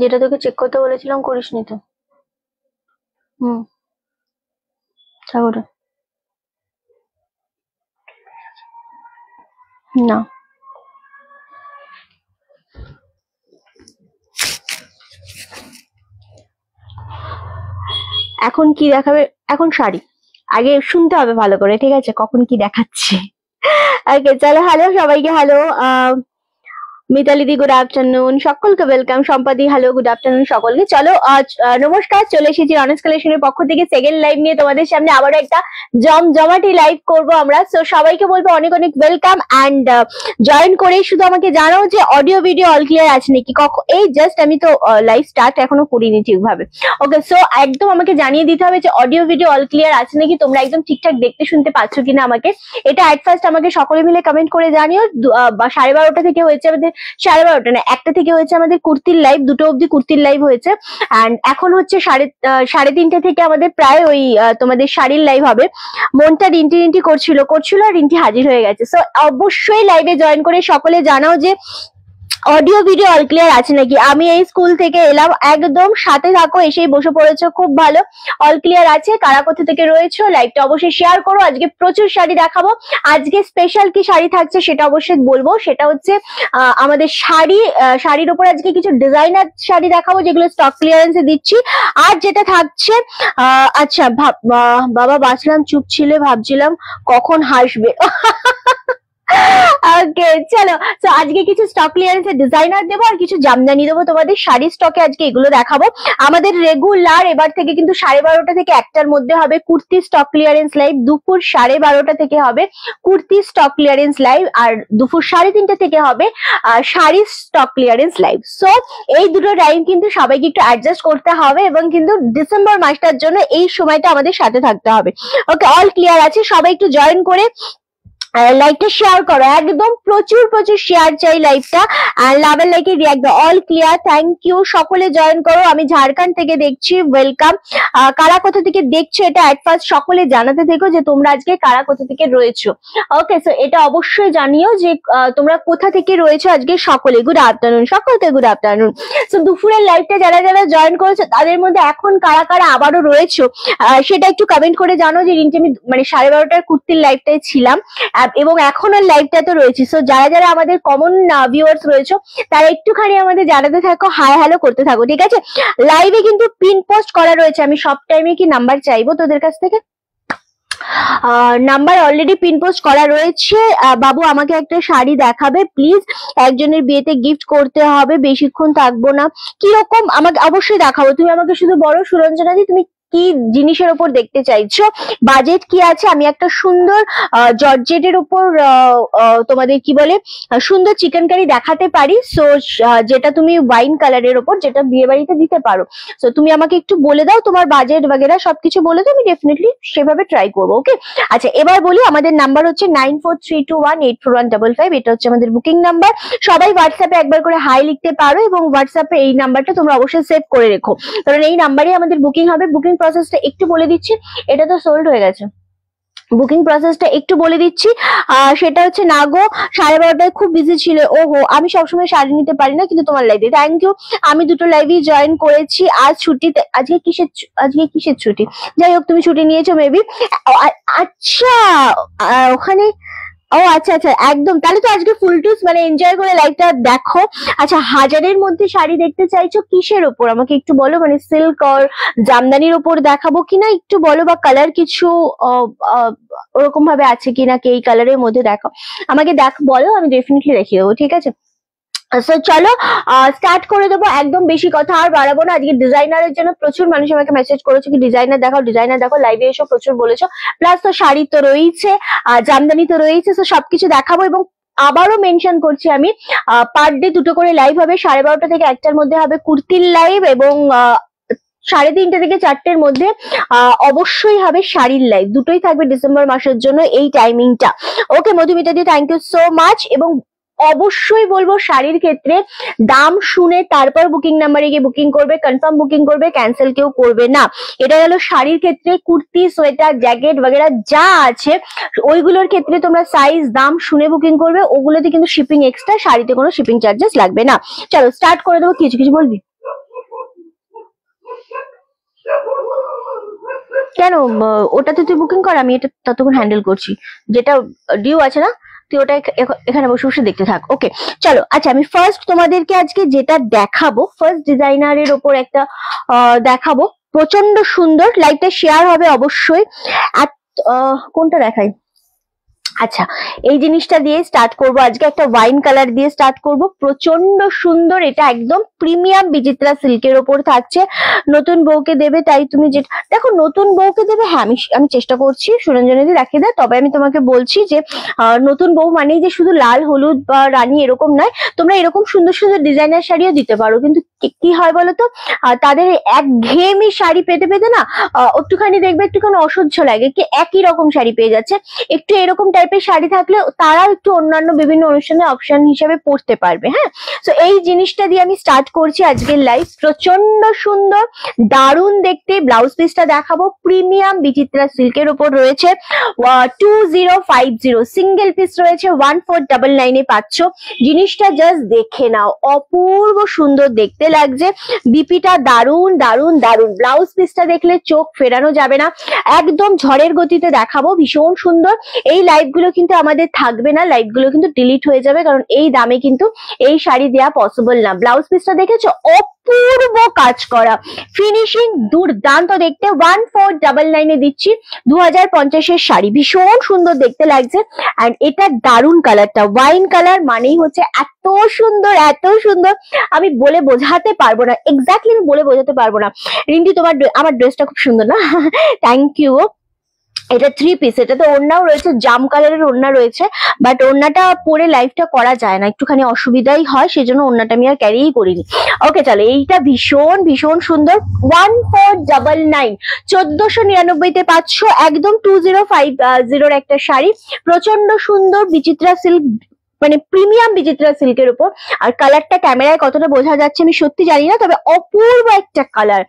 যেটা তোকে চেক করতে বলেছিলাম করিসনি তো। হুম, সাগরে না। এখন কি দেখাবে? এখন শাড়ি। আগে শুনতে হবে ভালো করে, ঠিক আছে, কখন কি দেখাচ্ছে। ওকে চলো, হ্যালো সবাইকে, হ্যালো। মিতালি দি গুড আফটারনুন, সকলকে ওয়েলকাম। সম্পাদি হ্যালো, গুড আফটারনুন সকলকে। চলো নমস্কার, চলে এসেছি অনেস্ট কালেকশনের পক্ষ থেকে সেকেন্ড লাইভ নিয়ে তোমাদের সামনে আবারও একটা জমজমাটি লাইভ করব আমরা। সো সবাইকে বলবো অনেক অনেক ওয়েলকাম অ্যান্ড জয়েন করে শুধু আমাকে জানাও যে অডিও ভিডিও অল ক্লিয়ার আছে নাকি। এই জাস্ট আমি তো লাইভ স্টার্ট এখনো করিনি ঠিকভাবে। ওকে, সো একদম আমাকে জানিয়ে দিতে হবে যে অডিও ভিডিও অল ক্লিয়ার আছে নাকি, তোমরা একদম ঠিকঠাক দেখতে শুনতে পাচ্ছ কিনা আমাকে। এটা অ্যাট ফার্স্ট আমাকে সকলে মিলে কমেন্ট করে জানিও। 12:30 থেকে হয়েছে আমাদের, 12:30 না, 1টা থেকে হয়েছে আমাদের কুর্তির লাইভ, 2টো অব্দি কুর্তির লাইভ হয়েছে। অ্যান্ড এখন হচ্ছে 3:30 থেকে আমাদের প্রায় ওই তোমাদের শাড়ির লাইভ হবে। মনটা রিন্টি করছিল আর রিন্টি হাজির হয়ে গেছে। সো অবশ্যই লাইভে জয়েন করে সকলে জানাও যে অডিও ভিডিও অল ক্লিয়ার আছে নাকি। আমি এই স্কুল থেকে এলাম, একদম সাথে থাকো, এসেই বসে পড়েছো, খুব ভালো। অল ক্লিয়ার আছে। কারা কোথা থেকে রয়েছো লাইভটা অবশ্যই শেয়ার করো। আজকে প্রচুর শাড়ি দেখাবো। আজকে স্পেশাল কি শাড়ি থাকছে সেটা অবশ্যই বলবো। সেটা হচ্ছে আমাদের শাড়ির উপর আজকে কিছু ডিজাইনার শাড়ি দেখাবো যেগুলো স্টক ক্লিয়ারেন্সে দিচ্ছি। আর যেটা থাকছে আচ্ছা বাবা বাঁচলাম, চুপ ছিলে, ভাবছিলাম কখন হাসবে। ওকে চলো, তো আজকে কিছু স্টক ক্লিয়ারেন্সের ডিজাইনার দেবো আর কিছু জামদানি দেবো তোমাদের শাড়ির স্টকে। আজকে এগুলো দেখাবো। আমাদের রেগুলার এবার থেকে কিন্তু 12:30 থেকে 1টার মধ্যে হবে কুর্তি স্টক ক্লিয়ারেন্স লাইভ। দুপুর 12:30 থেকে হবে কুর্তি স্টক ক্লিয়ারেন্স লাইভ, আর দুপুর 3:30 থেকে হবে শাড়ির স্টক ক্লিয়ারেন্স লাইভ। সো এই দুটো টাইম কিন্তু সবাইকে একটু অ্যাডজাস্ট করতে হবে এবং কিন্তু ডিসেম্বর মাসটার জন্য এই সময়টা আমাদের সাথে থাকতে হবে। ওকে, অল ক্লিয়ার আছে, সবাই একটু জয়েন করে লাইভটা শেয়ার করো, একদম প্রচুর শেয়ার চাই লাইভটা। আর লাভের লাইকে রিয়াক্ট দাও। অল ক্লিয়ার, থ্যাংক ইউ, সকলে জয়েন করো। আমি ঝাড়খণ্ড থেকে দেখছি, ওয়েলকাম। কারা কোথা থেকে দেখছো এটা অ্যাট ফার্স্ট সকলে জানাতে থেকো যে তোমরা আজকে কারা কোথা থেকে রয়েছো। ওকে, সো এটা অবশ্যই জানিও যে তোমরা কোথা থেকে রয়েছো আজকে সকলে। গুড আফটারনুন সকলকে, গুড আফটারনুন। সো দুপুরের লাইভটা যারা যারা জয়েন করেছো তাদের মধ্যে এখন কারা কারা আবারও রয়েছো সেটা একটু কমেন্ট করে জানো। যে রিন্টি আমি মানে 12:30টার কুর্তির লাইভটাই ছিলাম এবং এখন আর লাইভটা তো রয়েছে। সো যারা যারা আমাদের কমন ভিউয়ার্স রয়েছে তারা একটুখানি আমাদের জানাতে থাকো, হাই হ্যালো করতে থাকো, ঠিক আছে। লাইভে কিন্তু পিন পোস্ট করা রয়েছে। আমি সব টাইমে কি নাম্বার চাইবো তোদের কাছ থেকে? নাম্বার অলরেডি পিন পোস্ট করা রয়েছে। বাবু আমাকে একটা শাড়ি দেখাবে প্লিজ, একজনের বিয়েতে গিফট করতে হবে, বেশিক্ষণ থাকবো না। কিরকম আমাকে অবশ্যই দেখাবো। তুমি আমাকে শুধু বলো সুরঞ্জনা দি তুমি কি জিনিসের উপর দেখতে চাইছো, বাজেট কি আছে। আমি একটা সুন্দর জর্জেটের উপর তোমাদের কি বলে সুন্দর চিকেন কারি দেখাতে পারি। সো যেটা তুমি ওয়াইন কালারের উপর, যেটা বিয়ে বাড়িতে দিতে পারো। সো তুমি আমাকে একটু বলে দাও তোমার বাজেট বাগেরা সবকিছু বলে দাও, আমি ডেফিনেটলি সেভাবে ট্রাই করবো। ওকে, আচ্ছা এবার বলি আমাদের নাম্বার হচ্ছে 9432184155। এটা হচ্ছে আমাদের বুকিং নাম্বার। সবাই হোয়াটসঅ্যাপে একবার করে হাই লিখতে পারো এবং হোয়াটসঅ্যাপে এই নাম্বারটা তোমরা অবশ্যই সেভ করে রেখো, কারণ এই নাম্বারে আমাদের বুকিং হবে। বুকিং প্রসেসটা একটু বলে দিচ্ছি। এটা তো সোল্ড হয়ে গেছে, বুকিং প্রসেসটা একটু বলে দিচ্ছি। সেটা হচ্ছে না গো 12:30টায় খুব বিজি ছিল, ওহো আমি সবসময় শাড়ি নিতে পারি না, কিন্তু তোমার লাইভে থ্যাংক ইউ। আমি দুটো লাইভই জয়েন করেছি, আজ ছুটিতে। আজকে কিসের ছুটি? যাই হোক, তুমি ছুটি নিয়েছো মেবি। আচ্ছা, ওখানে ও আচ্ছা আচ্ছা, একদম। তাহলে তো আজকে ফুল টুস মানে এনজয় করে লাইভটা দেখো। আচ্ছা, 1000-এর মধ্যে শাড়ি দেখতে চাইছো কিসের ওপর আমাকে একটু বলো, মানে সিল্ক আর জামদানির ওপর দেখাবো কিনা একটু বলো, বা কালার কিছু ওরকম ভাবে আছে কিনা, কি এই কালারের মধ্যে দেখো আমাকে বলো, আমি ডেফিনেটলি দেখিয়ে দেবো, ঠিক আছে? চলো স্টার্ট করে দেবো, একদম বেশি কথা আর বাড়াবো না। আজকে ডিজাইনারের জন্য প্রচুর মানুষ আমাকে মেসেজ করেছে কি ডিজাইনার দেখো, লাইভে এসো, প্রচুর বলেছো। প্লাস তো শাড়ি তো রয়েছে, জামদানি তো রয়েছে, তো সবকিছু দেখাবো। এবং আবারও মেনশন করছি আমি, পার ডে দুটো করে লাইভ হবে, 12:30 থেকে 1টার মধ্যে হবে কুর্তির লাইভ, এবং 3:30 থেকে 4টের মধ্যে অবশ্যই হবে শাড়ির লাইভ। দুটোই থাকবে ডিসেম্বর মাসের জন্য এই টাইমিংটা। ওকে মধুমিতা দি, থ্যাংক ইউ সো মাচ। এবং অবশ্যই বলবো শাড়ির ক্ষেত্রে দাম শুনে তারপর বুকিং নাম্বারে গিয়ে বুকিং করবে, কনফার্ম বুকিং করবে, ক্যান্সেল কেউ করবে না। এটা গেল শাড়ির ক্ষেত্রে। কুর্তি, সোয়েটার, জ্যাকেট বগেরা যা আছে ওইগুলোর ক্ষেত্রে তোমরা সাইজ দাম শুনে বুকিং করবে, ওগুলোতে কিন্তু শিপিং এক্সট্রা, শাড়িতে কোনো শিপিং চার্জেস লাগবে না। চলো স্টার্ট করে দেবো। কিছু বলবি কেন? ওটাতে তুই বুকিং কর, আমি এটা ততক্ষণ হ্যান্ডেল করছি। যেটা ডিউ আছে না, তুই ওটা এখানে বসে বসে দেখতে থাক। ওকে চলো। আচ্ছা, আমি ফার্স্ট তোমাদেরকে আজকে যেটা দেখাবো, ফার্স্ট ডিজাইনারের ওপর একটা দেখাবো, প্রচন্ড সুন্দর। লাইভটা শেয়ার হবে অবশ্যই। কোনটা দেখাই? আচ্ছা, এই জিনিসটা দিয়ে স্টার্ট করব আজকে। একটা ওয়াইন কালার দিয়ে স্টার্ট করব, প্রচন্ড সুন্দর। এটা একদম প্রিমিয়াম বিচিত্রা সিল্কের ওপর থাকছে। নতুন বউকে দেবে, তাই তুমি যেটা দেখো নতুন বউকে দেবে, হ্যাঁ আমি চেষ্টা করছি সুরঞ্জনীদি দেখিয়ে দেয়। তবে আমি তোমাকে বলছি যে নতুন বউ মানেই যে শুধু লাল হলুদ বা রানী এরকম নয়, তোমরা এরকম সুন্দর সুন্দর ডিজাইনার শাড়িও দিতে পারো। কিন্তু কি হয় বলতো, তাদের একঘেয়েমি শাড়ি পেতে পেতে না একটুখানি দেখবে একটুখানি অসহ্য লাগে, কি একই রকম শাড়ি পেয়ে যাচ্ছে। একটু এরকম টাইপের শাড়ি থাকলে তারাও একটু অন্যান্য বিভিন্ন অনুষ্ঠানে অপশন হিসেবে পড়তে পারবে। হ্যাঁ, তো এই জিনিসটা দিয়ে আমি স্টার্ট করছি আজকের লাইভ। প্রচন্ড সুন্দর, দারুণ দেখতে। ব্লাউজ পিসটা দেখাবো, প্রিমিয়াম বিচিত্রা সিল্কের উপর রয়েছে। 2050 সিঙ্গেল পিস রয়েছে, 1499 পাচ্ছ। জিনিসটা জাস্ট দেখে নাও, অপূর্ব সুন্দর দেখতে লাগছে। বিপিটা দারুণ দারুণ দারুণ। ব্লাউজ পিসটা দেখলে চোখ ফেরানো যাবে না, একদম ঝড়ের গতিতে দেখাবো, ভীষণ সুন্দর। এই লাইভগুলো কিন্তু আমাদের থাকবে না, লাইভগুলো কিন্তু ডিলিট হয়ে যাবে, কারণ এই দামে কিন্তু এই শাড়ি দেওয়া পসিবল না। ব্লাউজ পিসটা দেখেছো, অপূর্ব কাজ করা, ফিনিশিং দুর্দান্ত দেখতে। 1499 দিচ্ছি, 2050-এর শাড়ি, ভীষণ সুন্দর দেখতে লাগছে। অ্যান্ড এটা দারুণ কালারটা, ওয়াইন কালার মানেই হচ্ছে এত সুন্দর এত সুন্দর, আমি বলে বোঝাতে পারবো না, এক্স্যাক্টলি আমি বলে বোঝাতে পারবো না। রিন্টি আমার ড্রেসটা খুব সুন্দর না? Thank you. এটা 3 পিস, এটাতে ওড়নাও রয়েছে, জাম কালারের ওড়না রয়েছে, বাট ওড়নাটা পরে লাইভটা করা যায় না, একটুখানি অসুবিধাই হয়, সেজন্য ওড়নাটা আমি আর ক্যারিই করিনি। ওকে চলো, এইটা ভীষণ ভীষণ সুন্দর। 1499, 1499 পাচ্ছ, একদম 2050 একটা শাড়ি, প্রচন্ড সুন্দর বিচিত্রা সিল্ক, মানে প্রিমিয়াম বিচিত্রা সিল্কের উপর। আর কালারটা ক্যামেরায় কতটা বোঝা যাচ্ছে আমি সত্যি জানি না, তবে অপূর্ব একটা কালার,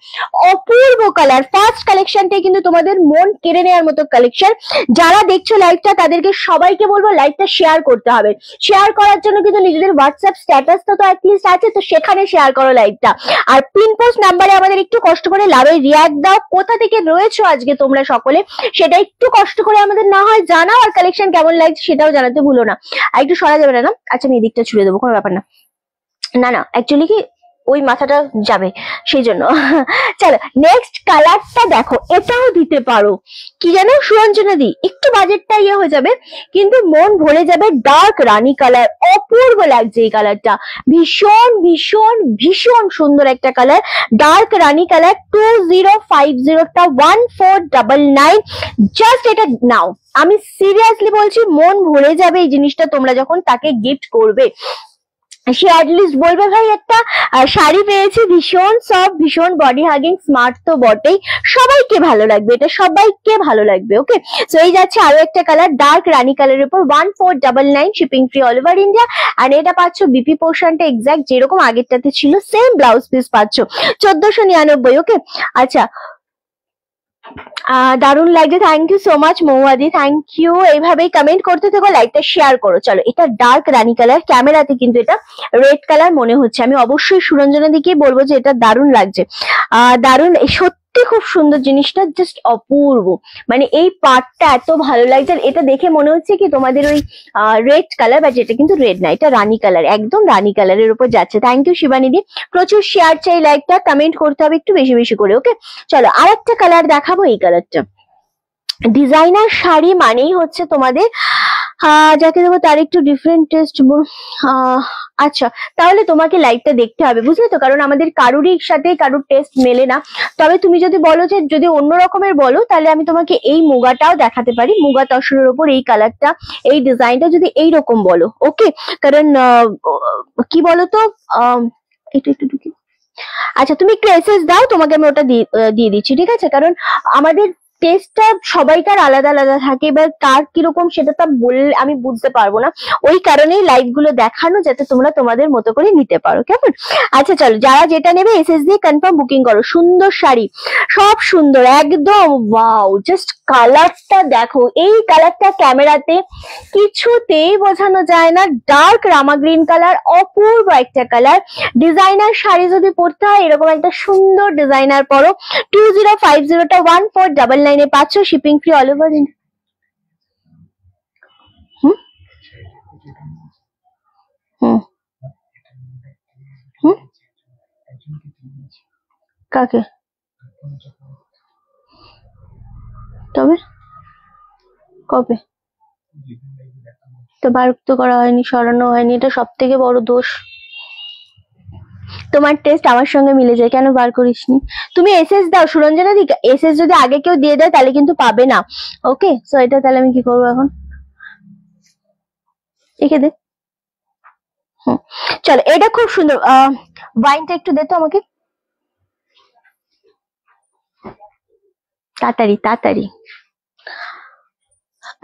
অপূর্ব কালার। ফার্স্ট কালেকশনটাই কিন্তু তোমাদের মন কেড়ে নেওয়ার মতো কালেকশন। যারা দেখছো লাইভটা তাদেরকে সবাইকে বলবো লাইভটা শেয়ার করতে হবে। শেয়ার করার জন্য কিন্তু নিজেদের হোয়াটসঅ্যাপ স্ট্যাটাসটা তো অ্যাটলিস্ট আছে, তো সেখানে শেয়ার করো লাইভটা। আর পিন পোস্ট নাম্বারে আমাদের একটু কষ্ট করে লাভের রিয়াক্ট দাও, কোথা থেকে রয়েছো আজকে তোমরা সকলে, সেটা একটু কষ্ট করে আমাদের না হয় জানাও। আর কালেকশন কেমন লাগছে সেটাও জানাতে ভুলো না। আর একটু সরা যাবে না? আচ্ছা, আমি এদিকটা ছুড়ে দেবো, কোনো ব্যাপার না। না অ্যাকচুয়ালি কি ওই মাথাটা যাবে, সেই জন্য। চলো নেক্সট কালারটা দেখো, এটাও দিতে পারো। কি জানো সুরঞ্জনা দি, একটু বাজেটটা ইয়ে হয়ে যাবে কিন্তু মন ভরে যাবে। ডার্ক রানী কালার, অপূর্ব লাগছে এই কালারটা, ভীষণ ভীষণ ভীষণ সুন্দর একটা কালার। ডার্ক রানী কালার, 2050টা 1499, জাস্ট এটা নাও। আমি সিরিয়াসলি বলছি, মন ভরে যাবে এই জিনিসটা তোমরা যখন তাকে গিফট করবে। সে অ্যাটলিস্ট বলবে ভাই একটা শাড়ি পেয়েছি, ভীষণ সফট, ভীষণ বডি হাগিং, স্মার্ট তো বটেই, সবাইকে ভালো লাগবে, এটা সবাইকে ভালো লাগবে। ওকে, সো এই যাচ্ছে আরো একটা কালার, ডার্ক রানী কালারের উপর, 1499, shipping free all over India. আর এটা পাচ্ছ বিপি পোর্শনটা এক্সাক্ট যেরকম আগেরটাতে ছিল, সেম ব্লাউজ পিস পাচ্ছ, 1499। ওকে আচ্ছা, দারুণ লাগছে, thank you so much Mouadi, thank you. এইভাবেই কমেন্ট করতে থেকো, লাইকটা শেয়ার করো। চলো, এটা ডার্ক রানী কালার, ক্যামেরাতে কিন্তু এটা রেড কালার মনে হচ্ছে। আমি অবশ্যই সুরঞ্জনা দিকেই বলবো যে এটা দারুণ লাগছে, দারুণ, সত্যি খুব সুন্দর জিনিসটা, জাস্ট অপূর্ব। মানে এই পার্টটা এত ভালো লাগছে, আর এটা দেখে মনে হচ্ছে কি তোমাদের ওই রেড কালার, বা যেটা কিন্তু রেড না, এটা রানী কালার, একদম রানী কালারের উপর যাচ্ছে। থ্যাংক ইউ শিবানিদি, প্রচুর শেয়ার চাই, লাইকটা কমেন্ট করতে হবে একটু বেশি বেশি করে। ওকে, চলো আর একটা কালার দেখাবো, এই কালারটা। ডিজাইনার শাড়ি মানেই হচ্ছে তোমাদের যাকে দেবো তার একটু ডিফারেন্ট টেস্ট। আচ্ছা, তাহলে তোমাকে লাইভটা দেখতে হবে, বুঝলে তো, কারণ আমাদের কারুরই সাথে কারুর টেস্ট মেলে না। তবে তুমি যদি বলো যে যদি অন্য রকমের বলো, তাহলে আমি তোমাকে এই মুগাটাও দেখাতে পারি, মুগা তসরের ওপর এই কালারটা, এই ডিজাইনটা যদি এইরকম বলো। ওকে, কারণ কি বলতো, এটা একটু ঢুকি। আচ্ছা, তুমি একটু এসএস দাও, তোমাকে আমি ওটা দিয়ে দিচ্ছি, ঠিক আছে? কারণ আমাদের টেস্টটা সবাইকার আলাদা আলাদা থাকে, এবার কার কিরকম সেটা তো বললে আমি বুঝতে পারবো না। ওই কারণেই লাইভ গুলো দেখানো, যাতে তোমরা তোমাদের মতো করে নিতে পারো, কেমন? আচ্ছা চলো, যারা যেটা নেবে এসএস দিয়ে কনফার্ম বুকিং করো। সুন্দর শাড়ি, সব সুন্দর একদম, ওয়াও, জাস্ট কালারটা দেখো, এই কালারটা ক্যামেরাতে কিছুতেই বোঝানো যায় না। ডার্ক রামা গ্রিন কালার, অপূর্ব একটা কালার। ডিজাইনার শাড়ি যদি পরতে হয়, এরকম একটা সুন্দর ডিজাইনার পরো। 2050টা 1499 এ পাচ্ছ, shipping free all over India. হুম হুম হুম কাকে? তবে কবে তো বার তো করা হয়নি, সরানো হয়নি, এটা সব থেকে বড় দোষ। তোমার টেস্ট আমার সঙ্গে মিলে যায়, কেন বার করিসনি? তুমি এসএস দাও সুরঞ্জনা দিকে, এসএস যদি আগে কেউ দিয়ে দেয় তাহলে কিন্তু পাবে না। ওকে, সো এটা তাহলে আমি কি করবো এখন? এঁকে দে। চলো, এটা খুব সুন্দর। ওয়াইনটা একটু দে তো আমাকে, তাড়াতাড়ি তাড়াতাড়ি।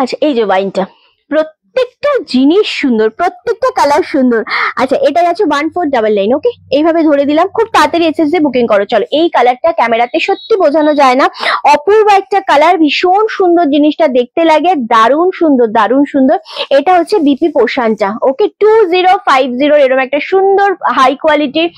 আচ্ছা, এই যে ওয়াইনটা, প্রত্যেকটা জিনিস সুন্দর, প্রত্যেকটা কালার সুন্দর। আচ্ছা, এটা আছে 1499। ওকে, এইভাবে ধরে দিলাম, খুব তাড়াতাড়ি এসএস দিয়ে বুকিং করো। চলো, এই কালারটা ক্যামেরাতে সত্যি বোঝানো যায় না, অপূর্ব একটা কালার, ভীষণ সুন্দর, জিনিসটা দেখতে লাগে দারুণ সুন্দর, দারুণ সুন্দর। এটা হচ্ছে বিপি পোশানটা। ওকে, 2050 এরকম একটা সুন্দর হাই কোয়ালিটির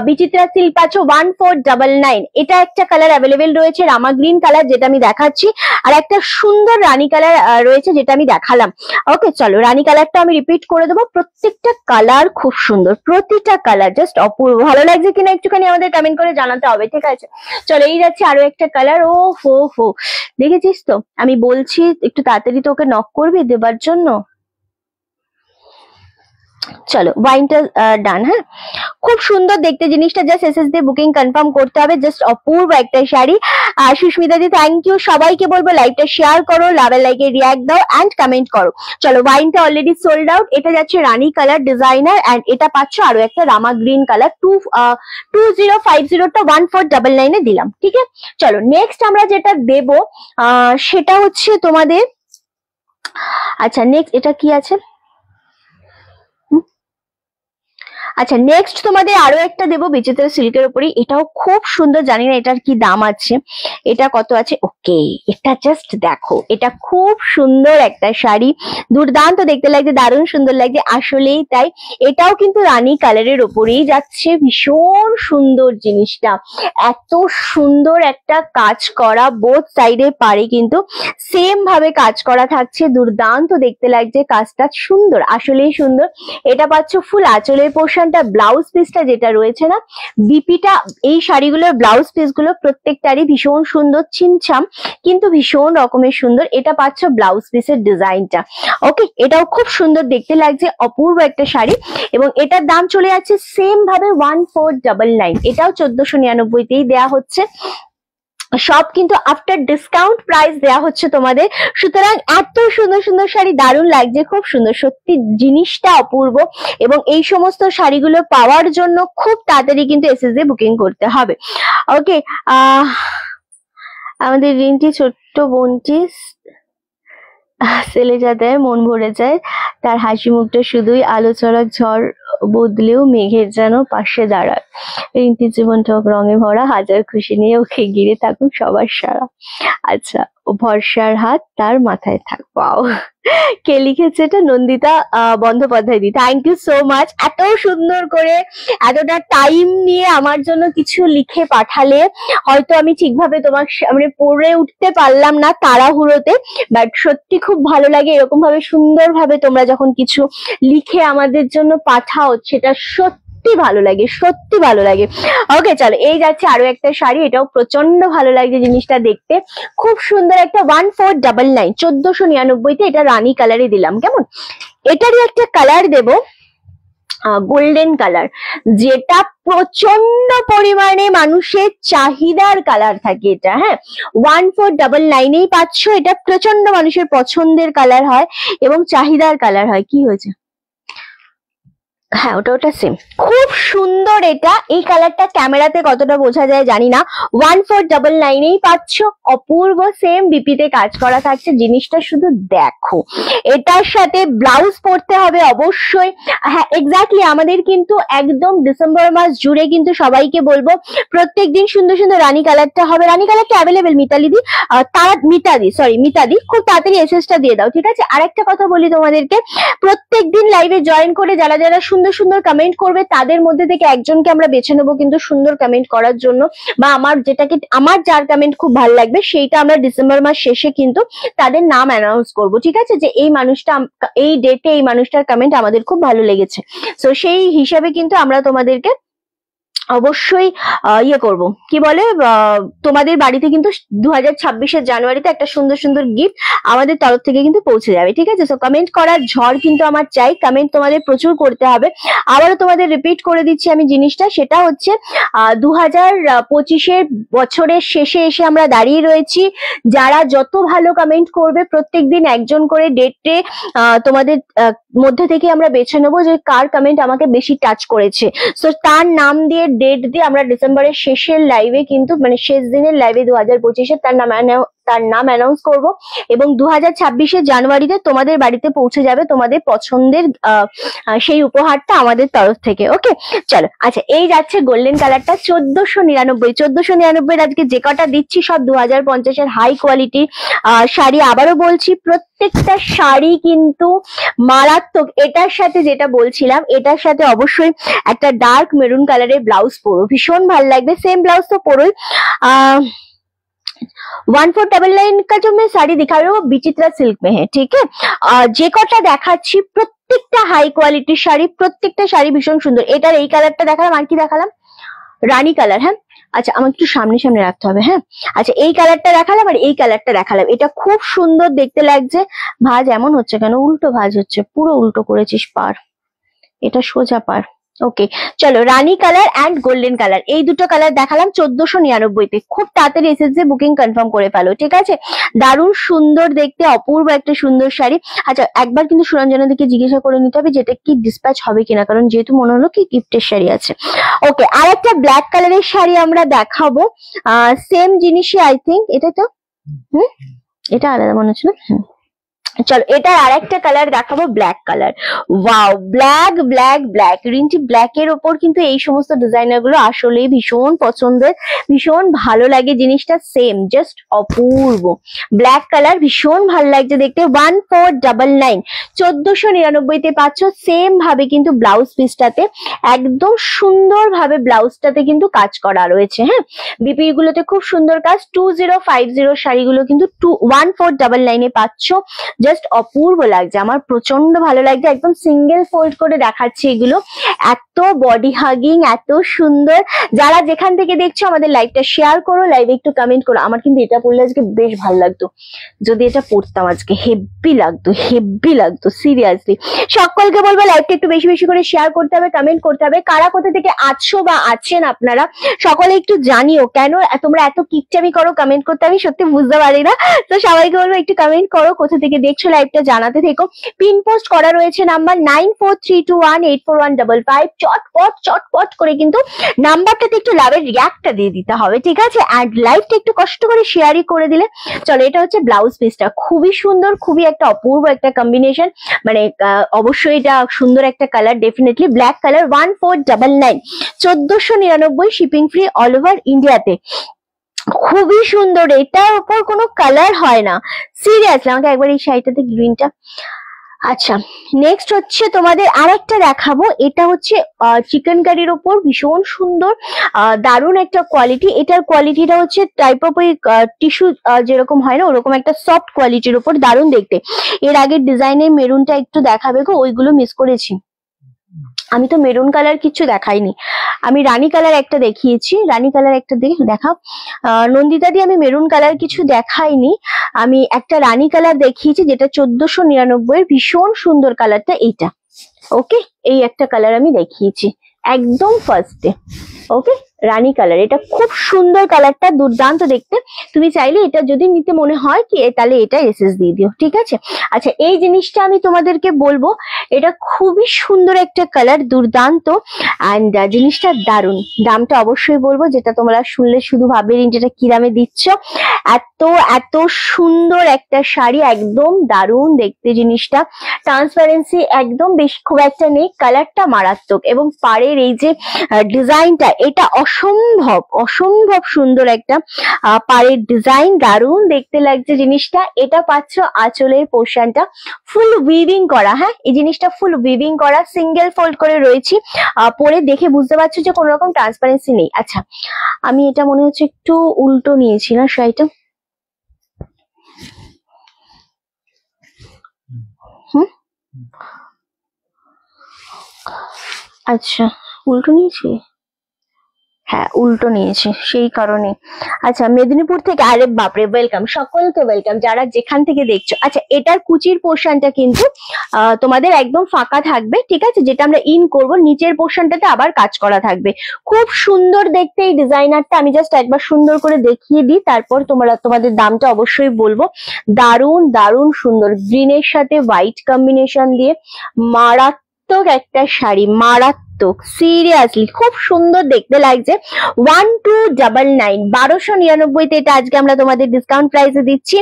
বিচিত্রা সিল্ক পাচ্ছ 1499। এটা একটা কালার অ্যাভেলেবেল রয়েছে, রামা গ্রিন কালার যেটা আমি দেখাচ্ছি, আর একটা সুন্দর রানী কালার রয়েছে যেটা আমি দেখালাম। ওকে, চলো, রানী কালারটা আমি রিপিট করে দেবো। প্রত্যেকটা কালার খুব সুন্দর, প্রতিটা কালার জাস্ট অপূর্ব। ভালো লাগছে কিনা একটুখানি আমাদের কমেন্ট করে জানাতে হবে, ঠিক আছে? চলো, এই যাচ্ছে আরো একটা কালার। ও হো হো, দেখেছিস তো, আমি বলছি একটু তাড়াতাড়ি তো ওকে নক করবি দেবার জন্য। চলো, ওয়াইনটা ডান। হ্যাঁ, খুব সুন্দর দেখতে জিনিসটা, জাস্ট এসএস দিয়ে বুকিং কনফার্ম করতে হবে। জাস্ট অপূর্ব একটা শাড়ি। সুস্মিতা দি থ্যাংক ইউ। সবাইকে বলবো লাইভটা শেয়ার করো, লাভের লাইকে রিয়াক্ট দাও অ্যান্ড কমেন্ট করো। চলো, ওয়াইনটা অলরেডি সোল্ড আউট। এটা যাচ্ছে রানী কালার ডিজাইনার, অ্যান্ড এটা পাচ্ছ আরো একটা রামা গ্রিন কালার। 2050টা 1499 এ দিলাম, ঠিক আছে? চলো, নেক্সট আমরা যেটা দেব সেটা হচ্ছে তোমাদের, আচ্ছা নেক্সট এটা কি আছে? আচ্ছা, নেক্সট তোমাদের আরো একটা দেবো বিচিত্রা সিল্কের উপরে, এটাও খুব সুন্দর, জানি না এটার কি দাম আছে, এটা কত আছে। ওকে, এটা জাস্ট দেখো, এটা খুব সুন্দর একটা শাড়ি, দুর্দান্ত দেখতে লাগছে, দারুণ সুন্দর লাগছে, আসলেই তাই। এটাও কিন্তু রানী কালারের উপরেই যাচ্ছে, ভীষণ সুন্দর জিনিসটা, এত সুন্দর একটা কাজ করা, বোথ সাইডে পারে কিন্তু সেম ভাবে কাজ করা থাকছে, দুর্দান্ত দেখতে লাগছে, কাজটা সুন্দর, আসলেই সুন্দর। এটা পাচ্ছ ফুল আঁচলের পোর্শনটা, ব্লাউজ পিসটা যেটা রয়েছে না, বিপিটা, এই শাড়িগুলোর ব্লাউজ পিস গুলো প্রত্যেকটারই ভীষণ সুন্দর, ছিমছাম কিন্তু ভীষণ রকমের সুন্দর। এটা পাচ্ছ ব্লাউজ পিসের ডিজাইনটা। ওকে, এটাও খুব সুন্দর দেখতে লাগছে, অপূর্ব একটা শাড়ি, এবং এটার দাম চলে যাচ্ছে সেম ভাবে 1499। এটাও 1499তেই দেয়া হচ্ছে, সব কিন্তু আফটার ডিসকাউন্ট প্রাইস দেয়া হচ্ছে তোমাদের। সুতরাং এত সুন্দর সুন্দর শাড়ি, দারুণ লাগছে, খুব সুন্দর, সত্যি জিনিসটা অপূর্ব। এবং এই সমস্ত শাড়িগুলো পাওয়ার জন্য খুব তাড়াতাড়ি কিন্তু এসএস দিয়ে বুকিং করতে হবে। ওকে, আমাদের রিন্টি ছোট্ট বোনটি সেলে যা দেয় মন ভরে যায়, তার হাসি মুখটা শুধুই আলো ছড়াক ঝড় বদলেও মেঘের যেন পাশে দাঁড়ায়, রিন্তির জীবনটা হোক রঙে ভরা, হাজার খুশি নিয়ে ওকে ঘিরে থাকুক সবার সারা। আচ্ছা, ও ভরসার হাত তার মাথায় থাক। পাও, কে লিখেছে এটা? নন্দিতা বন্দ্যোপাধ্যায় দি, থ্যাংক ইউ সো মাচ। এত সুন্দর করে এতটা টাইম নিয়ে আমার জন্য কিছু লিখে পাঠালে, হয়তো আমি ঠিকভাবে তোমার সামনে পড়ে উঠতে পারলাম না তাড়াহুড়োতে, বাট সত্যি খুব ভালো লাগে এরকম ভাবে সুন্দরভাবে তোমরা যখন কিছু লিখে আমাদের জন্য পাঠাও, সেটা সত্যি ভালো লাগে, সত্যি ভালো লাগে। ওকে চলো, এই যাচ্ছে আরো একটা শাড়ি, এটাও প্রচন্ড ভালো লাগছে জিনিসটা দেখতে, খুব সুন্দর একটা 1499 1499 তে, এটা রানী কালারে দিলাম। কেমন? এটারই একটা কালার দেব গোল্ডেন কালার, যেটা প্রচন্ড পরিমাণে মানুষের চাহিদার কালার থাকে এটা। হ্যাঁ, 1499 পাচ্ছ, এটা প্রচন্ড মানুষের পছন্দের কালার হয় এবং চাহিদার কালার হয়। কি হয়েছে? হ্যাঁ, ওটা সেম, খুব সুন্দর এটা। এই কালারটা ক্যামেরাতে কতটা বোঝা যায় জানি না। 1499 পাচ্ছ, অপূর্ব, সেম বিপিতে কাজ করা থাকছে। জিনিসটা শুধু দেখো, এটার সাথে ব্লাউজ পরতে হবে অবশ্যই। হ্যাঁ এক্স্যাক্টলি, আমাদের কিন্তু একদম ডিসেম্বর মাস জুড়ে কিন্তু সবাইকে বলবো প্রত্যেকদিন সুন্দর সুন্দর রানী কালারটা হবে। রানী কালারটা অ্যাভেলেবেল মিতালি দি, মিতাদি খুব তাড়াতাড়ি এসএসটা দিয়ে দাও, ঠিক আছে? আরেকটা কথা বলি তোমাদেরকে, প্রত্যেকদিন লাইভে জয়েন করে যারা যারা সুন্দর সুন্দর কমেন্ট করবে, তাদের মধ্যে থেকে একজনকে আমরা বেছে নেবো কিন্তু সুন্দর কমেন্ট করার জন্য, বা আমার যার কমেন্ট খুব ভালো লাগবে সেইটা আমরা ডিসেম্বর মাস শেষে কিন্তু তাদের নাম অ্যানাউন্স করবো, ঠিক আছে? যে এই মানুষটা এই ডেটে এই মানুষটার কমেন্ট আমাদের খুব ভালো লেগেছে। তো সেই হিসাবে কিন্তু আমরা তোমাদেরকে অবশ্যই ইয়ে করব, কি বলে, তোমাদের বাড়িতে কিন্তু 2026 জানুয়ারিতে একটা সুন্দর সুন্দর গিফট আমাদের তরফ থেকে কিন্তু পৌঁছে যাবে, ঠিক আছে? সো কমেন্ট করার ঝড় কিন্তু আমার চাই, কমেন্ট তোমাদের প্রচুর করতে হবে। আবারও তোমাদের রিপিট করে দিচ্ছি আমি জিনিসটা, সেটা হচ্ছে 2025 বছরের শেষে এসে আমরা দাঁড়িয়ে রয়েছি। যারা যত ভালো কমেন্ট করবে, প্রত্যেকদিন একজন করে ডেটে তোমাদের মধ্যে থেকে আমরা বেছে নেবো যে কার কমেন্ট আমাকে বেশি টাচ করেছে। সো তার নাম দিয়ে, ডেট দিয়ে আমরা ডিসেম্বরের শেষের লাইভে কিন্তু, মানে শেষ দিনের লাইভে 2025 তার নাম অ্যানাউন্স করব, এবং 2026 জানুয়ারিতে তোমাদের বাড়িতে পৌঁছে যাবে তোমাদের পছন্দের সেই উপহারটা আমাদের তরফ থেকে। ওকে চলো, আচ্ছা এই যাচ্ছে গোল্ডেন কালারটা 1499 আজকে যে কটা দিচ্ছি সব 2050 হাই কোয়ালিটি শাড়ি। আবারও বলছি, প্রত্যেকটা শাড়ি কিন্তু মারাত্মক। এটার সাথে যেটা বলছিলাম, এটার সাথে অবশ্যই একটা ডার্ক মেরুন কালারের ব্লাউজ পরো, ভীষণ ভালো লাগবে। সেম ব্লাউজ তো পরোই। 1499 का जो मैं साड़ी दिखा रही हूँ वो विचित्रा सिल्क में है, ठीक है? যে কটা দেখাচ্ছি প্রত্যেকটা হাই কোয়ালিটির শাড়ি, প্রত্যেকটা শাড়ি ভীষণ সুন্দর। এটার এই কালারটা দেখালাম, আর কি দেখালাম? রানী কালার। হ্যাঁ আচ্ছা, আমাকে একটু সামনে সামনে রাখতে হবে। হ্যাঁ আচ্ছা, এই কালারটা দেখালাম আর এই কালারটা দেখালাম। এটা খুব সুন্দর দেখতে লাগছে। ভাঁজ এমন হচ্ছে কেন? উল্টো ভাঁজ হচ্ছে, পুরো উল্টো করেছিস পার, এটা সোজা পার। ওকে চলো, রানী কালার অ্যান্ড গোল্ডেন কালার, এই দুটো কালার দেখালাম 1499 খুব তাড়াতাড়ি এসএসজি বুকিং কনফার্ম করে ফেলো, ঠিক আছে? দারুণ সুন্দর দেখতে, অপূর্ব একটা সুন্দর শাড়ি। আচ্ছা একবার কিন্তু সুরঞ্জনা দিকে জিজ্ঞাসা করে নিতে হবে যেটা কি ডিসপ্যাচ হবে কিনা, কারণ যেহেতু মনে হলো কি গিফটের শাড়ি আছে। ওকে, আর একটা ব্ল্যাক কালারের শাড়ি আমরা দেখাবো, সেম জিনিসই আই থিঙ্ক। এটা তো এটা আলাদা মনে হচ্ছে না? চলো, এটার আর একটা কালার দেখাবো, black colour. Wow, black black black, Rinti black এর ওপর কিন্তু এই সমস্ত ডিজাইনার গুলো আসলেই ভীষণ পছন্দের, ভীষণ ভালো লাগে জিনিসটা। সেম, জাস্ট অপূর্ব ব্ল্যাক কালার, ভীষণ ভালো লাগছে দেখতে। 1499 1499 পাচ্ছ। সেম ভাবে কিন্তু ব্লাউজ পিসটাতে একদম সুন্দর ভাবে ব্লাউজটাতে কিন্তু কাজ করা রয়েছে। হ্যাঁ, বিপি গুলোতে খুব সুন্দর কাজ। 2050 শাড়িগুলো কিন্তু 1499 পাচ্ছ। জাস্ট অপূর্ব লাগছে, আমার প্রচন্ড ভালো লাগছে। একদম সিঙ্গেল ফোল্ড করে দেখাচ্ছি এগুলো, এত বডি হাগিং, এত সুন্দর। যারা যেখান থেকে দেখছো আমাদের লাইভটা শেয়ার করো, লাইভে একটু কমেন্ট করো। আমার কিন্তু এটা পরলে আজকে বেশ ভালো লাগতো, যদি এটা পরতাম আজকে হেভি লাগতো, হেভি লাগতো সিরিয়াসলি। সকলকে বলবো লাইভটা একটু বেশি বেশি করে শেয়ার করতে হবে, কমেন্ট করতে হবে। কারা কোথা থেকে আছো বা আছেন আপনারা সকলে একটু জানিও, কেন তোমরা এত কিকচামি করো কমেন্ট করতে, আমি সত্যি বুঝতে পারি না। তো সবাইকে বলবো একটু কমেন্ট করো কোথা থেকে দেখছো লাইভটা জানাতে থেকো। পিন পোস্ট করা রয়েছে নাম্বার 9432184155। চটপট করে কিন্তু নাম্বারটাতে একটু লাভের রিয়াক্টটা দিয়ে দিতে হবে, ঠিক আছে? অ্যান্ড লাইভটা একটু কষ্ট করে শেয়ারই করে দিলে। চলো, এটা হচ্ছে ব্লাউজ পিসটা, খুবই সুন্দর, খুবই একটা অপূর্ব একটা কম্বিনেশন, মানে অবশ্যই এটা সুন্দর একটা colour, definitely black colour. 1499, 1499 shipping free all over ইন্ডিয়াতে। খুবই সুন্দর, এটার উপর কোনো কালার হয় না, সিরিয়াসলি। আমাকে একবার এই শাড়িটাতে গ্রিনটা। আচ্ছা, নেক্সট হচ্ছে তোমাদের আরেকটা দেখাবো। এটা হচ্ছে চিকেন কারির ওপর, ভীষণ সুন্দর, দারুণ একটা কোয়ালিটি। এটার কোয়ালিটিটা হচ্ছে টাইপ অফ ওই টিস্যু যেরকম হয় না, ওরকম একটা সফট কোয়ালিটির ওপর, দারুণ দেখতে। এর আগের ডিজাইনের মেরুনটা একটু দেখাবে গো, ওইগুলো মিস করেছি। আমি তো মেরুন কালার কিছু দেখাইনি, আমি রানী কালার একটা দেখিয়েছি। রানী কালার একটা দেখাও নন্দিতা দি, আমি মেরুন কালার কিছু দেখাইনি, আমি একটা রানী কালার দেখিয়েছি যেটা 1499 এর, ভীষণ সুন্দর কালারটা এইটা। ওকে, এই একটা কালার আমি দেখিয়েছি একদম ফার্স্টে। ওকে, রানী কালার, এটা খুব সুন্দর কালারটা, দুর্দান্ত দেখতে। তুমি চাইলে এটা যদি নিতে মনে হয় কি, তাহলে এটা এসএস দিয়ে দিও, ঠিক আছে? আচ্ছা, এই জিনিসটা আমি তোমাদেরকে বলবো, এটা খুবই সুন্দর একটা কালার, দুর্দান্ত, অ্যান্ড জিনিসটা দারুণ। দামটা অবশ্যই বলবো, যেটা তোমরা শুনলে শুধু ভাববে যেটা কি দামে দিচ্ছ। এত সুন্দর একটা শাড়ি, একদম দারুণ দেখতে জিনিসটা। ট্রান্সপারেন্সি একদম বেশি খুব একটা নেই, কালারটা মারাত্মক, এবং পাড়ের এই যে ডিজাইনটা, এটা অসম্ভব সুন্দর একটা পাড়ের ডিজাইন, দারুণ দেখতে লাগছে জিনিসটা। এটা পাচ্ছ আঁচলের পোর্শনটা ফুল উইভিং করা। হ্যাঁ, এই জিনিসটা ফুল উইভিং করা, সিঙ্গেল ফোল্ড করে রয়েছে। পরে দেখে বুঝতে পারছো যে কোনো রকম ট্রান্সপারেন্সি নেই। আচ্ছা, আমি এটা মনে হচ্ছে একটু উল্টো নিয়েছি না শাড়িটা? আচ্ছা, উল্টো নিয়েছি, হ্যাঁ উল্টো নিয়েছি, সেই কারণে। আচ্ছা, মেদিনীপুর থেকে, আরে বাপরে, ওয়েলকাম, সকলকে ওয়েলকাম যারা যেখান থেকে দেখছো। আচ্ছা, এটার কুচির পোর্শনটা কিন্তু তোমাদের একদম ফাঁকা থাকবে, ঠিক আছে? যেটা আমরা ইন করব, নিচের পোর্শনটাতে আবার কাজ করা থাকবে। খুব সুন্দর দেখতে এই ডিজাইনারটা, আমি জাস্ট একবার সুন্দর করে দেখিয়ে দিই, তারপর তোমাদের দামটা অবশ্যই বলবো। দারুণ সুন্দর, গ্রিনের সাথে হোয়াইট কম্বিনেশন দিয়ে মারাত্মক একটা শাড়ি, মারাত্মক, সিরিয়াসলি খুব সুন্দর দেখতে লাগছে। 1299, 1299 এটা আজকে আমরা তোমাদের ডিসকাউন্ট প্রাইসে দিচ্ছি।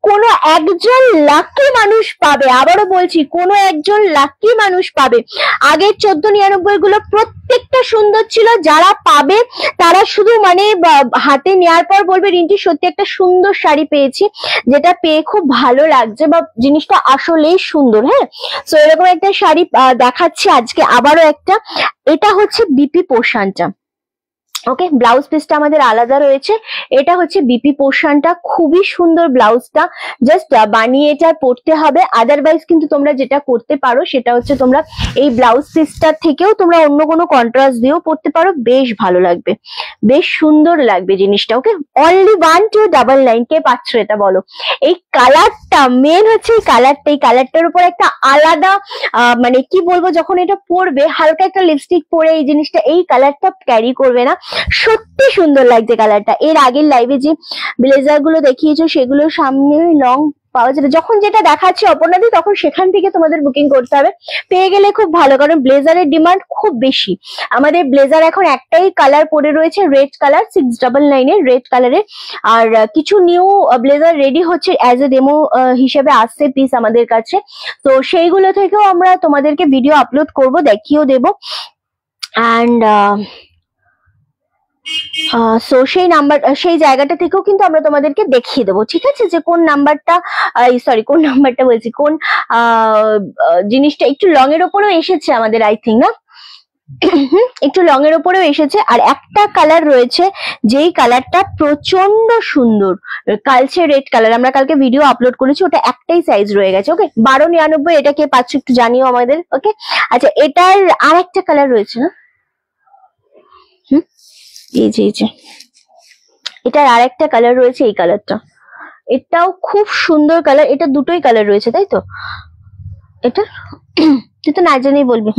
কোনো একজন লাকি মানুষ পাবে, আবারও বলছি, কোনো একজন লাকি মানুষ পাবে। আগের 1499 গুলো প্রত্যেকটা সুন্দর ছিল, যারা পাবে তারা শুধু মানে হাতে নেওয়ার পর বলবে রিন্টি সত্যি একটা সুন্দর শাড়ি পেয়েছি, যেটা পেয়ে খুব ভালো লাগছে, বা জিনিসটা আসলেই সুন্দর। হ্যাঁ, তো এরকম একটা শাড়ি দেখাচ্ছি আজকে আবারও একটা। এটা হচ্ছে বিপি পোর্শনটা। ওকে, ব্লাউজ পিসটা আমাদের আলাদা রয়েছে। এটা হচ্ছে বিপি পোর্শনটা, খুবই সুন্দর ব্লাউজটা, জাস্ট বানিয়ে এটা পরতে হবে। আদারওয়াইজ কিন্তু তোমরা যেটা করতে পারো সেটা হচ্ছে তোমরা এই ব্লাউজ পিসটার থেকেও তোমরা অন্য কোনো কন্ট্রাস্ট দিয়েও পরতে পারো, বেশ ভালো লাগবে, বেশ সুন্দর লাগবে জিনিসটা। ওকে, অনলি 1299, কে পাচ্ছ এটা বলো? এই কালারটা মেন হচ্ছে, এই কালারটার উপর একটা আলাদা মানে কি বলবো, যখন এটা পরবে হালকা একটা লিপস্টিক পরে এই জিনিসটা, এই কালারটা ক্যারি করবে না, সত্যি সুন্দর লাগছে কালারটা। এর আগের লাইভে যে ব্লেজার গুলো দেখিয়েছো সেগুলোর সামনে লং পাওয়া যাবে, যখন যেটা দেখাচ্ছে অপর্ণাদি তখন সেখান থেকে তোমাদের বুকিং করতে হবে, পেয়ে গেলে খুব ভালো, কারণ ব্লেজারের ডিমান্ড খুব বেশি। আমাদের ব্লেজার এখন একটাই কালার পরে রয়েছে, রেড কালার, 699 এর রেড কালারের। আর কিছু নিউ ব্লেজার রেডি হচ্ছে, অ্যাজ এ ডেমো হিসেবে আসছে পিস আমাদের কাছে, তো সেইগুলো থেকেও আমরা তোমাদেরকে ভিডিও আপলোড করব, দেখিয়েও দেবো। অ্যান্ড সেই জায়গাটা থেকেও কিন্তু আমরা তোমাদেরকে দেখিয়ে দেবো, ঠিক আছে? যে কোন নাম্বারটা, কোন নাম্বারটা বলছি, কোন জিনিসটা একটু লং এর ওপরেও এসেছে আমাদের, আই থিঙ্ক না, একটু লং এর ওপরেও এসেছে। আর একটা কালার রয়েছে, যেই কালারটা প্রচন্ড সুন্দর, কালচে রেড কালার, আমরা কালকে ভিডিও আপলোড করেছি, ওটা একটাই সাইজ রয়ে গেছে। ওকে, 1299, এটা কে পাচ্ছ একটু জানিও আমাদের। ওকে, আচ্ছা, এটার আর একটা কালার রয়েছে না, এই যে এটার আর একটা কালার রয়েছে, এই কালারটা, এটাও খুব সুন্দর কালার। এটা দুটোই কালার রয়েছে, তাই তো? এটা তুই তো না জানেই বলবি।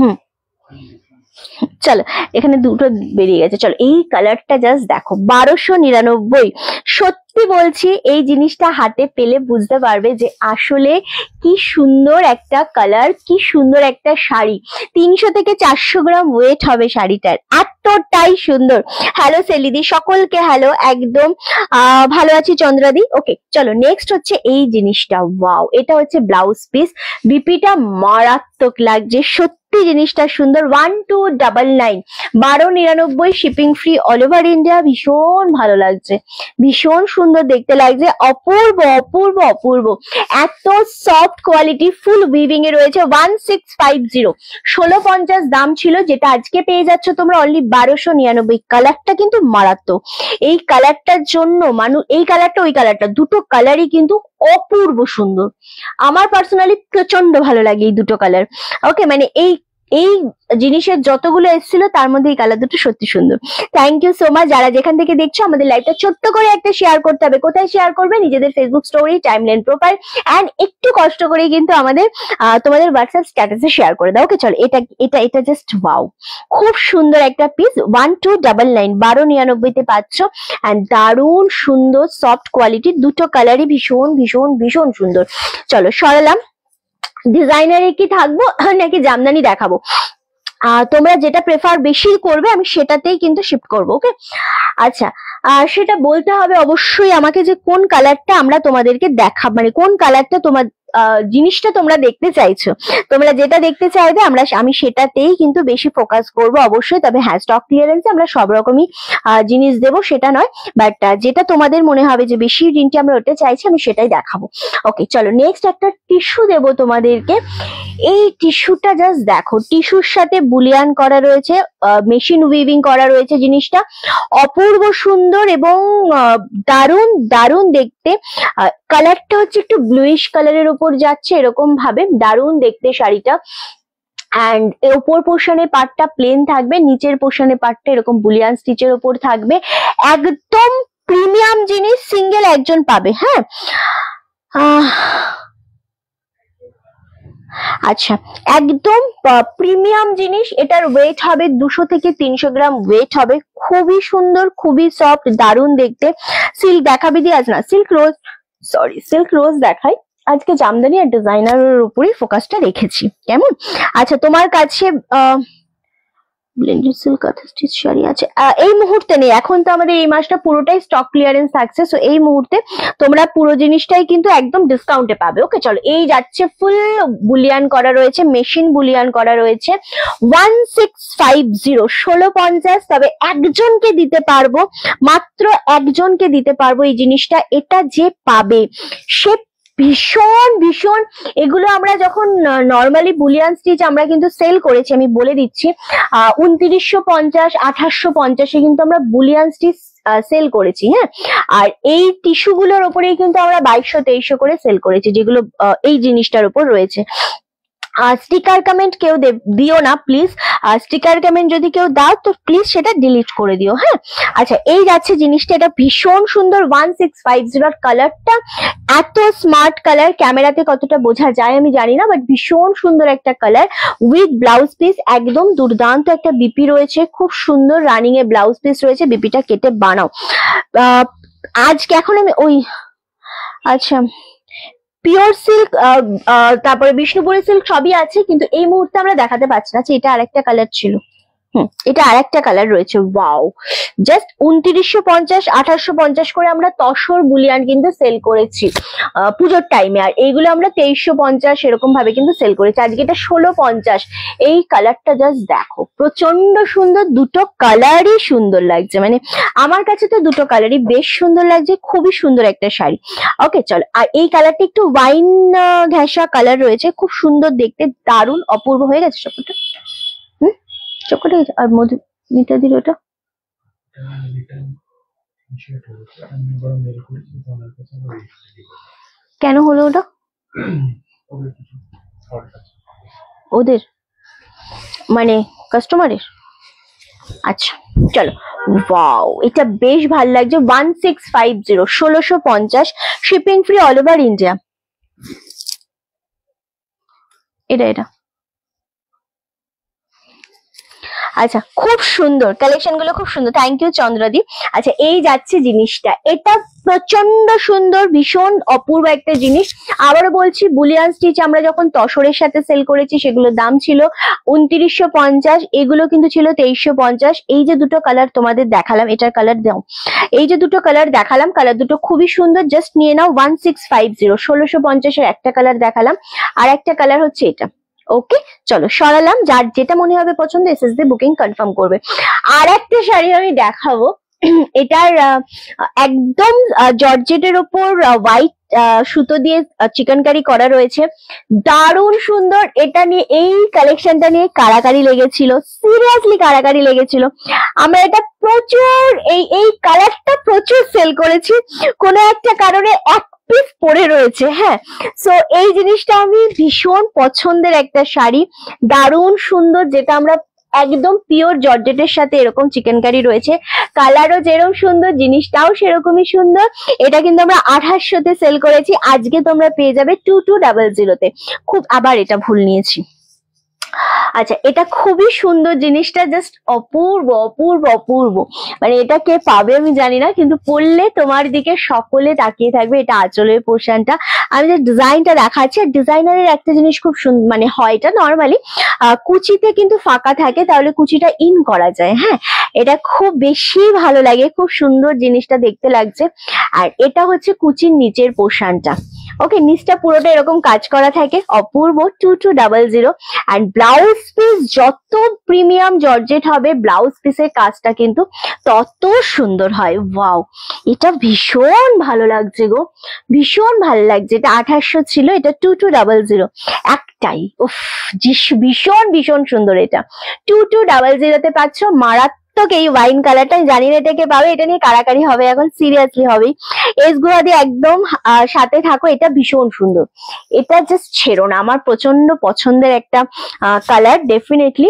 চলো, এখানে দুটো বেরিয়ে গেছে। চলো, এই কালারটা জাস্ট দেখো, 1299, সত্যি সত্যি বলছি, এই জিনিসটা হাতে পেলে বুঝতে পারবে যে আসলে কি সুন্দর একটা কালার, কি সুন্দর একটা শাড়ি। 300 থেকে 400 গ্রাম ওয়েট হবে শাড়িটার, এতটাই সুন্দর। হ্যালো সেলিদি, সকলকে হ্যালো। একদম ভালো আছি চন্দ্রাদি। ওকে চলো, নেক্সট হচ্ছে এই জিনিসটা। ওয়াও, এটা হচ্ছে ব্লাউজ পিস। বিপিটা মারাত্মক লাগছে, সত্যি জিনিসটা সুন্দর। 1299, 1299 shipping free all over India. ভীষণ ভালো লাগছে, ভীষণ সুন্দর দেখতে লাগছে, অপূর্ব অপূর্ব অপূর্ব। এত সফট কোয়ালিটি, ফুল উইভিং এ রয়েছে। 1650, 1650 দাম ছিল, যেটা আজকে পেয়ে যাচ্ছ তোমরা অনলি 1299। কালারটা কিন্তু মারাত্মক। এই কালারটার জন্য মানুষ, এই কালারটা ওই কালারটা, দুটো কালারই কিন্তু অপূর্ব সুন্দর। আমার পার্সোনালি প্রচন্ড ভালো লাগে এই দুটো কালার। ওকে, মানে এই এই জিনিসের যতগুলো এসেছিল তার মধ্যে এই কালার দুটো সত্যি সুন্দর। Thank you so much. যারা যেখান থেকে দেখছো আমাদের লাইভটা ছোট্ট করে একটা শেয়ার করতে হবে। কোথায় শেয়ার করবে? নিজেদের Facebook story, timeline, profile, and একটু কষ্ট করে কিন্তু আমাদের তোমাদের হোয়াটসঅ্যাপ স্ট্যাটাসে শেয়ার করে দাও। ওকে চলো, এটা এটা এটা জাস্ট ওয়াও, খুব সুন্দর একটা পিস। 1299, 1299 তে পাচ্ছ। এন্ড দারুণ সুন্দর সফট কোয়ালিটির, দুটো কালারই ভীষণ ভীষণ ভীষণ সুন্দর। চলো সরালাম। ডিজাইনারে কি থাকবো নাকি জামদানি দেখাবো? তোমরা যেটা প্রেফার বেশি করবে আমি সেটাতেই কিন্তু শিফট করবো। ওকে আচ্ছা, সেটা বলতে হবে অবশ্যই আমাকে যে কোন কালারটা আমরা তোমাদেরকে দেখাবো, মানে কোন কালারটা তোমার জিনিসটা তোমরা দেখতে চাইছো। তোমরা যেটা দেখতে চাইবে আমি সেটাতেই কিন্তু বেশি ফোকাস করব অবশ্যই। তবে হ্যাঁ, স্টক ক্লিয়ারেন্সে আমরা সব রকমই জিনিস দেবো, সেটা নয়, বাট যেটা তোমাদের মনে হবে যে বেশি জিনিসটা আমরা ওটা চাইছি আমি সেটাই দেখাবো। ওকে চলো, নেক্সট একটা টিস্যু দেবো তোমাদেরকে। এই টিস্যুটা জাস্ট দেখো, টিস্যুর সাথে বুলিয়ান করা রয়েছে, মেশিন উইভিং করা রয়েছে। জিনিসটা অপূর্ব সুন্দর এবং দারুণ দারুণ দেখতে। কালারটা হচ্ছে একটু ব্লুইশ কালারের উপর যাচ্ছে, এরকম ভাবে দারুণ দেখতে শাড়িটা। এন্ড উপর পোর্শনে পার্টটা প্লেন থাকবে, নিচের পোর্শনে পার্টটা এরকম বুলিয়ান স্টিচের উপর থাকবে। একদম প্রিমিয়াম জিনিস, সিঙ্গেল একজন পাবে। হ্যাঁ আচ্ছা, একদম প্রিমিয়াম জিনিস। এটার ওয়েট হবে 200 থেকে 300 গ্রাম ওয়েট হবে। খুবই সুন্দর, খুবই সফট, দারুণ দেখতে। সিল্ক দেখাবি দি আজ না, সিল্ক রোজ, সরি সিল্ক রোজ দেখাই। আজকে জামদানি আর ডিজাইনারের উপরই ফোকাসটা রেখেছি, কেমন? আচ্ছা, তোমার কাছে ব্লেন্ডেড সিল্ক কাঁথা স্টিচ শাড়ি আছে এই মুহূর্তে নেই। এখন তো আমাদের এই মাসটা পুরোটাই স্টক ক্লিয়ারেন্স থাকছে, সো এই মুহূর্তে তোমরা পুরো জিনিসটাই কিন্তু একদম ডিসকাউন্টে পাবে। ওকে চলো, এই যাচ্ছে ফুল বুলিয়ান করা রয়েছে, মেশিন বুলিয়ান করা রয়েছে। 1650, 1650। তবে একজনকে দিতে পারবো, মাত্র একজনকে দিতে পারবো এই জিনিসটা। এটা যে পাবে সে ভীষণ ভীষণ। এগুলো আমরা যখন নর্মালি বুলিয়ান স্টিচ আমরা কিন্তু সেল করেছি, আমি বলে দিচ্ছি, 2950, 2850 কিন্তু আমরা বুলিয়ান স্টিচ সেল করেছি। হ্যাঁ, আর এই টিস্যু গুলোর উপরেই কিন্তু আমরা 2200-2300 করে সেল করেছি, যেগুলো এই জিনিসটার উপর রয়েছে। স্টিকার কমেন্ট কেউ দিও না প্লিজ। স্টিকার কমেন্ট যদি কেউ দাও তো প্লিজ সেটা ডিলিট করে দিও। হ্যাঁ আচ্ছা, এই যাচ্ছে জিনিসটা, এটা ভীষণ সুন্দর। 1650, কালারটা এত স্মার্ট কালার, ক্যামেরাতে কতটা বোঝা যায় আমি জানি না, বাট ভীষণ সুন্দর একটা কালার। উইথ ব্লাউজ পিস, একদম দুর্দান্ত একটা বিপি রয়েছে, খুব সুন্দর রানিং এ ব্লাউজ পিস রয়েছে। বিপিটা কেটে বানাও আজকে। এখন আমি ওই আচ্ছা, পিওর সিল্ক, তারপরে বিষ্ণুপুরের সিল্ক সবই আছে, কিন্তু এই মুহূর্তে আমরা দেখাতে পারছি না। এটা আরেকটা কালার ছিল, এটা আরেকটা কালার রয়েছে। ওয়াও, জাস্ট 2950, 2850 করে আমরা তসর বুলিয়ান কিন্তু সেল করেছি পুজোর টাইমে, আর এইগুলো আমরা 2350 এরকম ভাবে কিন্তু সেল করেছি। আজকে এটা 1650। এই কালারটা জাস্ট দেখো, প্রচন্ড সুন্দর, দুটো কালারই সুন্দর লাগছে। মানে আমার কাছে তো দুটো কালারই বেশ সুন্দর লাগছে, খুবই সুন্দর একটা শাড়ি। ওকে চলো, আর এই কালারটা একটু ওয়াইন ঘেঁষা কালার রয়েছে, খুব সুন্দর দেখতে, দারুণ অপূর্ব হয়ে গেছে সবটা। চকটা আর মধু মিতাদির ওটা কেন হলো? ওটা ওদের মানে কাস্টমারের? আচ্ছা চলো, ওয়াও, এটা বেশ ভালো লাগছে। 1650, 1650, shipping free all over India. এটা আচ্ছা খুব সুন্দর কালেকশন গুলো, খুব সুন্দর, থ্যাংক ইউ চন্দ্রদীপ। আচ্ছা এই যাচ্ছে জিনিসটা, এটা প্রচন্ড সুন্দর, ভীষণ অপূর্ব একটা জিনিস। আবারও বলছি, বুলিয়ান স্টিচ আমরা যখন তসরের সাথে সেল করেছি সেগুলোর দাম ছিল 2950, এগুলো কিন্তু ছিল 2350। এই যে দুটো কালার তোমাদের দেখালাম, এটার কালার দাও, এই যে দুটো কালার দেখালাম, কালার দুটো খুবই সুন্দর, জাস্ট নিয়ে নাও 1650। 1650-এর একটা কালার দেখালাম, আর একটা কালার হচ্ছে এটা। ওকে চলো সরালাম, যার যেটা মনে হবে পছন্দ এসএসডি বুকিং কনফার্ম করবে। আর একটা শাড়ি আমি দেখাবো, এটার একদম জর্জেটের ওপর হোয়াইট সুতো দিয়ে চিকেনকারি করা রয়েছে, দারুণ সুন্দর। এটা নিয়ে, এই কালেকশনটা নিয়ে কারাকারি লেগেছিল, সিরিয়াসলি কারাকারি লেগেছিল। আমরা এটা প্রচুর, এই কালারটা প্রচুর সেল করেছি, কোনো একটা কারণে এক পিস পরে রয়েছে। হ্যাঁ, সো এই জিনিসটা আমি ভীষণ পছন্দের একটা শাড়ি, দারুণ সুন্দর, যেটা আমরা একদম পিওর জর্জেটের সাথে এরকম চিকেনকারি রয়েছে, কালারও যেরকম সুন্দর, জিনিসটাও সেরকমই সুন্দর। এটা কিন্তু আমরা 2800-তে সেল করেছি, আজকে তোমরা পেয়ে যাবে 2200-তে। খুব, আবার এটা ভুল নিয়েছি। আচ্ছা এটা খুবই সুন্দর, জিনিসটা জাস্ট অপূর্ব অপূর্ব অপূর্ব, মানে এটা কে পাবে আমি জানি না, কিন্তু পরলে তোমার দিকে সকলে তাকিয়ে থাকবে। এটা আঁচলের পোর্শনটা, আমি যে ডিজাইনটা দেখাচ্ছি, আর ডিজাইনারের একটা জিনিস খুব সুন্দর, মানে হয় এটা নর্মালি কুচিতে কিন্তু ফাঁকা থাকে, তাহলে কুচিটা ইন করা যায়। হ্যাঁ, এটা খুব বেশি ভালো লাগে, খুব সুন্দর জিনিসটা দেখতে লাগছে। আর এটা হচ্ছে কুচির নিচের পোর্শনটা। ওকে, নিচটা পুরোটা এরকম কাজ করা থাকে, অপূর্ব, 2200। আর ব্লাউজ পিস যত প্রিমিয়াম জর্জেট হবে, ব্লাউজ পিসের কাজটা কিন্তু তত সুন্দর হয়। ওয়াও, এটা ভীষণ ভালো লাগছে গো, ভীষণ ভালো লাগছে। এটা 2800 ছিল, এটা 2200 একটাই। উফ, ভীষণ ভীষণ সুন্দর। এটা 2200-তে পাচ্ছ, মারাত্মক এই ওয়াইন কালারটা। জানি না এটাকে পাবে, এটা নিয়ে কারাকারি হবে এখন, সিরিয়াসলি হবেই। এস গুহা দিয়ে একদম সাথে থাকো, এটা ভীষণ সুন্দর, এটা জাস্ট ছেড়ো না, আমার প্রচন্ড পছন্দের একটা কালার। ডেফিনেটলি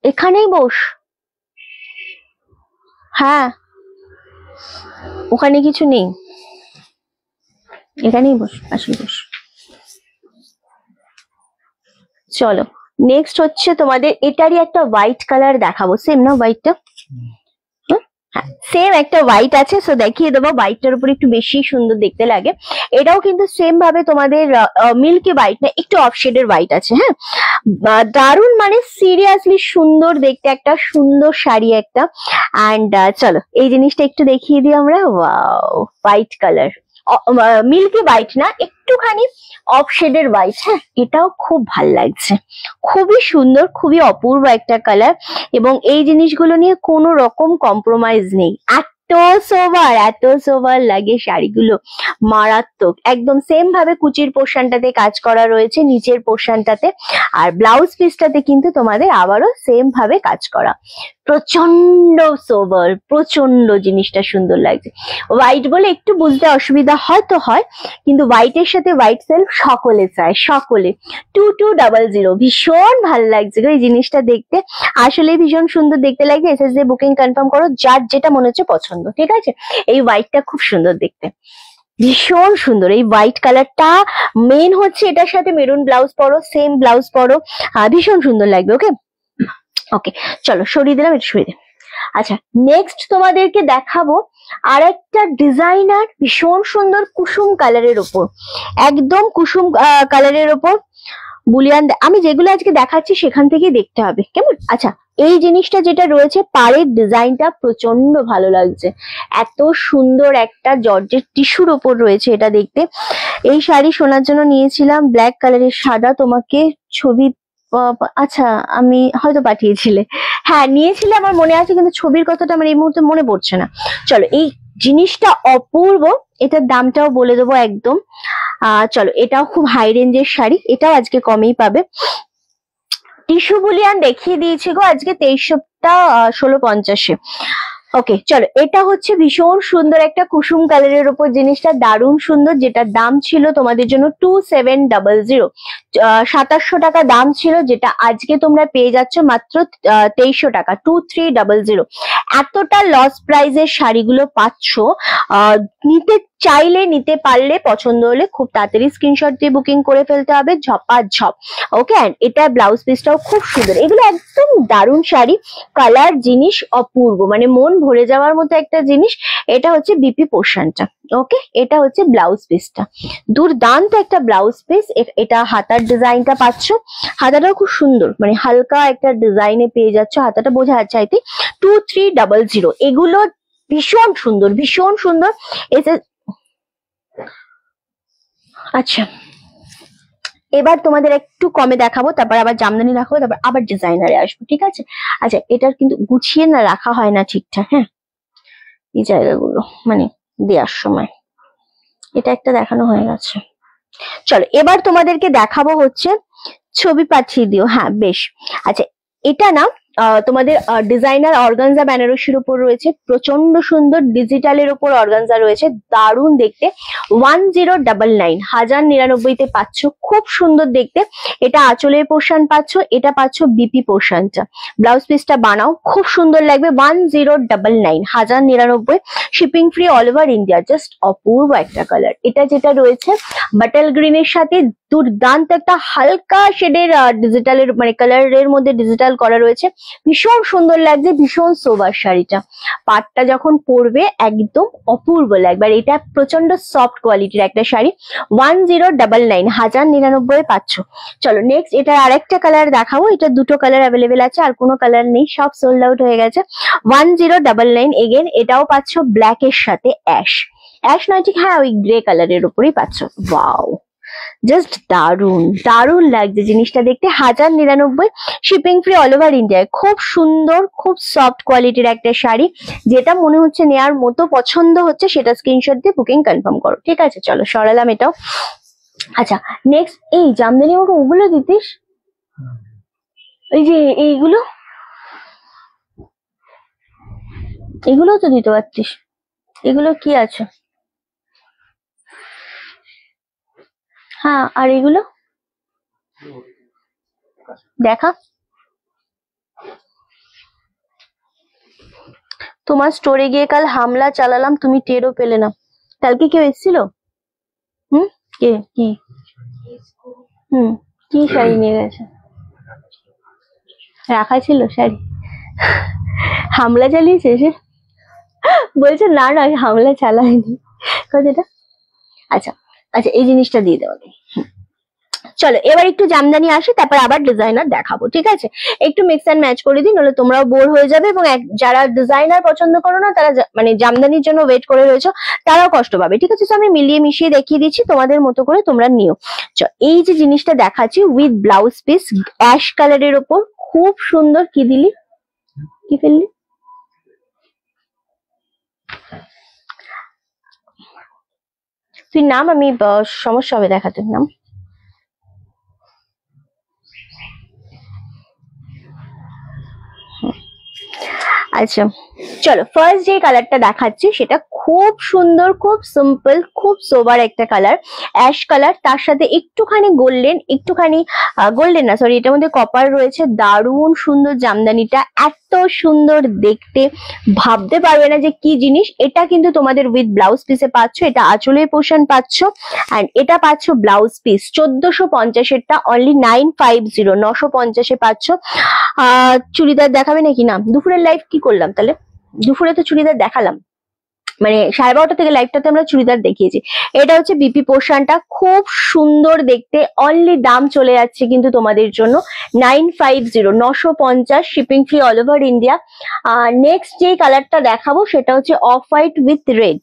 এখানেই বস, হ্যাঁ ওখানে কিছু নেই, এখানেই বস, আসলে বস। চলো নেক্সট হচ্ছে তোমাদের, এটারই একটা হোয়াইট কালার দেখাবো, সেম না হোয়াইটটা? সেম একটা হোয়াইট আছে, সো দেখিয়ে দেবো। হোয়াইটটার উপর একটু বেশি সুন্দর দেখতে লাগে। এটাও কিন্তু সেম ভাবে তোমাদের মিল্কি হোয়াইট না, একটু অফ শেডের হোয়াইট আছে। হ্যাঁ, দারুণ, মানে সিরিয়াসলি সুন্দর দেখতে, একটা সুন্দর শাড়ি একটা। অ্যান্ড চলো এই জিনিসটা একটু দেখিয়ে দিই আমরা। Wow, white colour, milky white না, একটুখানি অফ শেডের হোয়াইট। হ্যাঁ, এটাও খুব ভাল লাগছে, খুবই সুন্দর, খুবই অপূর্ব একটা কালার। এবং এই জিনিসগুলো নিয়ে কোনো রকম কম্প্রোমাইজ নেই, এত সোবার লাগে শাড়িগুলো, মারাত্মক। একদম সেম ভাবে কুচির পোর্শনটাতে কাজ করা রয়েছে, নিচের পোর্শনটাতে, আর ব্লাউজ পিসটাতে কিন্তু তোমাদের আবারও সেম ভাবে কাজ করা। প্রচন্ড সোবার, প্রচন্ড জিনিসটা সুন্দর লাগছে। হোয়াইট বলে একটু বুঝতে অসুবিধা হয়তো হয়, কিন্তু হোয়াইটের সাথে হোয়াইট সেলফ সকলে চায়, সকলে। 2200, ভীষণ ভালো লাগছে এই জিনিসটা দেখতে, আসলে ভীষণ সুন্দর দেখতে লাগে। এসএসডি বুকিং কনফার্ম করো, যার যেটা মনে হচ্ছে পছন্দ, ঠিক আছে? এই হোয়াইটটা খুব সুন্দর দেখতে, ভীষণ সুন্দর এই হোয়াইট কালারটা। মেন হচ্ছে এটার সাথে মেরুন ব্লাউজ পরো, সেম ব্লাউজ পরো, ভীষণ সুন্দর লাগবে। ওকে ওকে, চলো সরিয়ে দিলাম, এটা সরিয়ে দিলাম। আচ্ছা নেক্সট তোমাদেরকে দেখাবো আর একটা ডিজাইনার, ভীষণ সুন্দর কুসুম কালারের ওপর, একদম কুসুম কালারের ওপর বুলিয়ান। আমি যেগুলো আজকে দেখাচ্ছি সেখান থেকে দেখতে হবে, কেমন? আচ্ছা এই জিনিসটা যেটা রয়েছে, পাড়ের ডিজাইনটা প্রচন্ড ভালো লাগছে, এত সুন্দর একটা জর্জেট টিস্যুর ওপর রয়েছে এটা দেখতে। এই শাড়ি শোনার জন্য নিয়েছিলাম, ব্ল্যাক কালারের, সাদা তোমাকে ছবি, আচ্ছা আমি হয়তো পাঠিয়েছিলে, হ্যাঁ নিয়েছিলে আমার মনে আছে, কিন্তু ছবির কথাটা আমার এই মুহূর্তে মনে পড়ছে না। চলো এই জিনিসটা অপূর্ব, এটার দামটাও বলে দেবো একদম। চলো এটাও খুব হাই রেঞ্জের শাড়ি, এটাও আজকে কমেই পাবে। টিস্যু বুলিয়ান দেখিয়ে দিয়েছি গো আজকে 2300টা 1650-এ। ওকে চলো, এটা হচ্ছে ভীষণ সুন্দর একটা কুসুম কালারের উপর, জিনিসটা দারুণ সুন্দর, যেটার দাম ছিল তোমাদের জন্য 2700, 2700 টাকা দাম ছিল, যেটা আজকে তোমরা পেয়ে যাচ্ছ মাত্র 2300 টাকা, 2300। এতটা লস প্রাইজের শাড়িগুলো পাচ্ছ, নিতে চাইলে নিতে পারলে, পছন্দ হলে খুব তাড়াতাড়ি স্ক্রিনশট দিয়ে বুকিং করে ফেলতে হবে, ঝপাঝপ। ওকে, এন্ড এটা ব্লাউজ পিসটাও খুব সুন্দর। এগুলো একদম দারুণ শাড়ি, কালার জিনিস অপূর্ব, মানে মন ভরে যাওয়ার মতো একটা জিনিস। এটা হচ্ছে বিপি পোর্শনটা। ওকে, এটা হচ্ছে ব্লাউজ পিসটা, দুর্দান্ত একটা ব্লাউজ পিস। এটা হাতার ডিজাইনটা পাচ্ছ, হাতাটাও খুব সুন্দর, মানে হালকা একটা ডিজাইনে পেয়ে যাচ্ছ। হাতাটা বোঝা যাচ্ছে আই থিঙ্ক 2300। এগুলো ভীষণ সুন্দর, ভীষণ সুন্দর। আচ্ছা, এবার তোমাদের একটু কমে দেখাবো, তারপর আবার জামদানি দেখাবো, তারপর আবার ডিজাইনারে আসবো, ঠিক আছে? আচ্ছা, এটার কিন্তু গুছিয়ে না রাখা হয় না ঠিকঠাক, হ্যাঁ, এই জায়গাগুলো মানে দেওয়ার সময়। এটা একটা দেখানো হয়ে গেছে। চলো, এবার তোমাদেরকে দেখাবো হচ্ছে, ছবি পাঠিয়ে দিও, হ্যাঁ বেশ। আচ্ছা, এটা না তোমাদের ডিজাইনার অর্গানজা বেনারসির উপর রয়েছে, প্রচন্ড সুন্দর। ডিজিটালের উপর অর্গানজা রয়েছে, দারুণ দেখতে। 1099, 1099 পাচ্ছ, খুব সুন্দর দেখতে। এটা আঁচলের পোর্শন পাচ্ছ, এটা পাচ্ছ বিপি পোর্শনটা। ব্লাউজ পিসটা বানাও, খুব সুন্দর লাগবে। 1099, 1099, shipping free all over India. Just অপূর্ব একটা কালার। এটা যেটা রয়েছে বাটাল গ্রিনের সাথে দুর্দান্ত একটা হালকা শেডের ডিজিটালের মানে কালারের মধ্যে ডিজিটাল করা রয়েছে, ভীষণ সুন্দর লাগছে, ভীষণ সোবার শাড়িটা। পাটটা যখন পরবে একদম অপূর্ব লাগবে। আর এটা প্রচন্ড সফট কোয়ালিটির একটা শাড়ি। 1099, 1099 পাচ্ছ। চলো নেক্সট, এটার আরেকটা কালার দেখাবো। এটা দুটো কালার অ্যাভেলেবেল আছে, আর কোনো কালার নেই, সব সোল্ড আউট হয়ে গেছে। 1099 এগেন, এটাও পাচ্ছ ব্ল্যাক এর সাথে অ্যাশ। অ্যাশ নয় ঠিক, হ্যাঁ ওই গ্রে কালারের উপরই পাচ্ছ। ওয়াও, জাস্ট দারুন, দারুন লাগছে জিনিসটা দেখতে। 1099, শিপিং ফ্রি অল ওভার ইন্ডিয়ায়। খুব সুন্দর, খুব সফট কোয়ালিটির একটা শাড়ি। যেটা মনে হচ্ছে নেয়ার মতো পছন্দ হচ্ছে সেটা স্ক্রিনশট দিয়ে বুকিং কনফার্ম করো, ঠিক আছে? চলো সরালাম এটাও। আচ্ছা নেক্সট, এই জামদানি আমাকে ওগুলো দিতিস, এই যে এইগুলো, এগুলো তো দিতে পারতিস। এগুলো কি আছে? হ্যাঁ, আর এগুলো দেখা। তোমার স্টোরে গিয়ে কাল হামলা চালালাম, তুমি টেরও পেলে না। কালকে কেউ এসেছিল? কে? কি? কি শাড়ি নিয়ে গেছে? রাখা ছিল শাড়ি? হামলা চালিয়েছে এসে? বলছে না না, হামলা চালায়নি। কথাটা আচ্ছা আচ্ছা, এই জিনিসটা দিয়ে দেওয়া। চলো এবার একটু জামদানি আসে, তারপর আবার ডিজাইনার দেখাবো, ঠিক আছে? একটু মিক্স অ্যান্ড ম্যাচ করে দিই, নাহলে তোমরাও বোর হয়ে যাবে, এবং যারা ডিজাইনার পছন্দ করো না, তারা মানে জামদানির জন্য ওয়েট করে রয়েছো, তারাও কষ্ট পাবে, ঠিক আছে? তো আমি মিলিয়ে মিশিয়ে দেখিয়ে দিচ্ছি, তোমাদের মতো করে তোমরা নিও। এই যে জিনিসটা দেখাচ্ছি উইথ ব্লাউজ পিস, অ্যাশ কালারের ওপর, খুব সুন্দর। কি দিলি? কি ফেললি? তুই নাম, আমি সমস্যা হবে দেখাতে, নাম। আচ্ছা চলো, ফার্স্ট যে কালারটা দেখাচ্ছি সেটা খুব সুন্দর, খুব সিম্পল, খুব সোবার একটা কালার, অ্যাশ কালার। তার সাথে একটুখানি গোল্ডেন, একটুখানি গোল্ডেন না সরি, এটার মধ্যে কপার রয়েছে। দারুণ সুন্দর জামদানিটা, এত সুন্দর দেখতে, ভাবতে পারবে না যে কি জিনিস। এটা কিন্তু তোমাদের উইথ ব্লাউজ পিসে পাচ্ছ, এটা আঁচলের পোর্শন পাচ্ছ, অ্যান্ড এটা পাচ্ছ ব্লাউজ পিস 1450-এরটা অনলি 950, 950-এ পাচ্ছ। চুড়িদার দেখাবে নাকি? না, দুপুরের লাইভ কি করলাম তাহলে? দুপুরে তো চুড়িদার দেখালাম, মানে 12:30 থেকে লাইভটাতে আমরা চুড়িদার দেখিয়েছি। এটা হচ্ছে বিপি পোর্শনটা, খুব সুন্দর দেখতে। অনলি দাম চলে যাচ্ছে কিন্তু তোমাদের জন্য 950, 950, shipping free all over India. Next যে কালারটা দেখাবো সেটা হচ্ছে off white with red.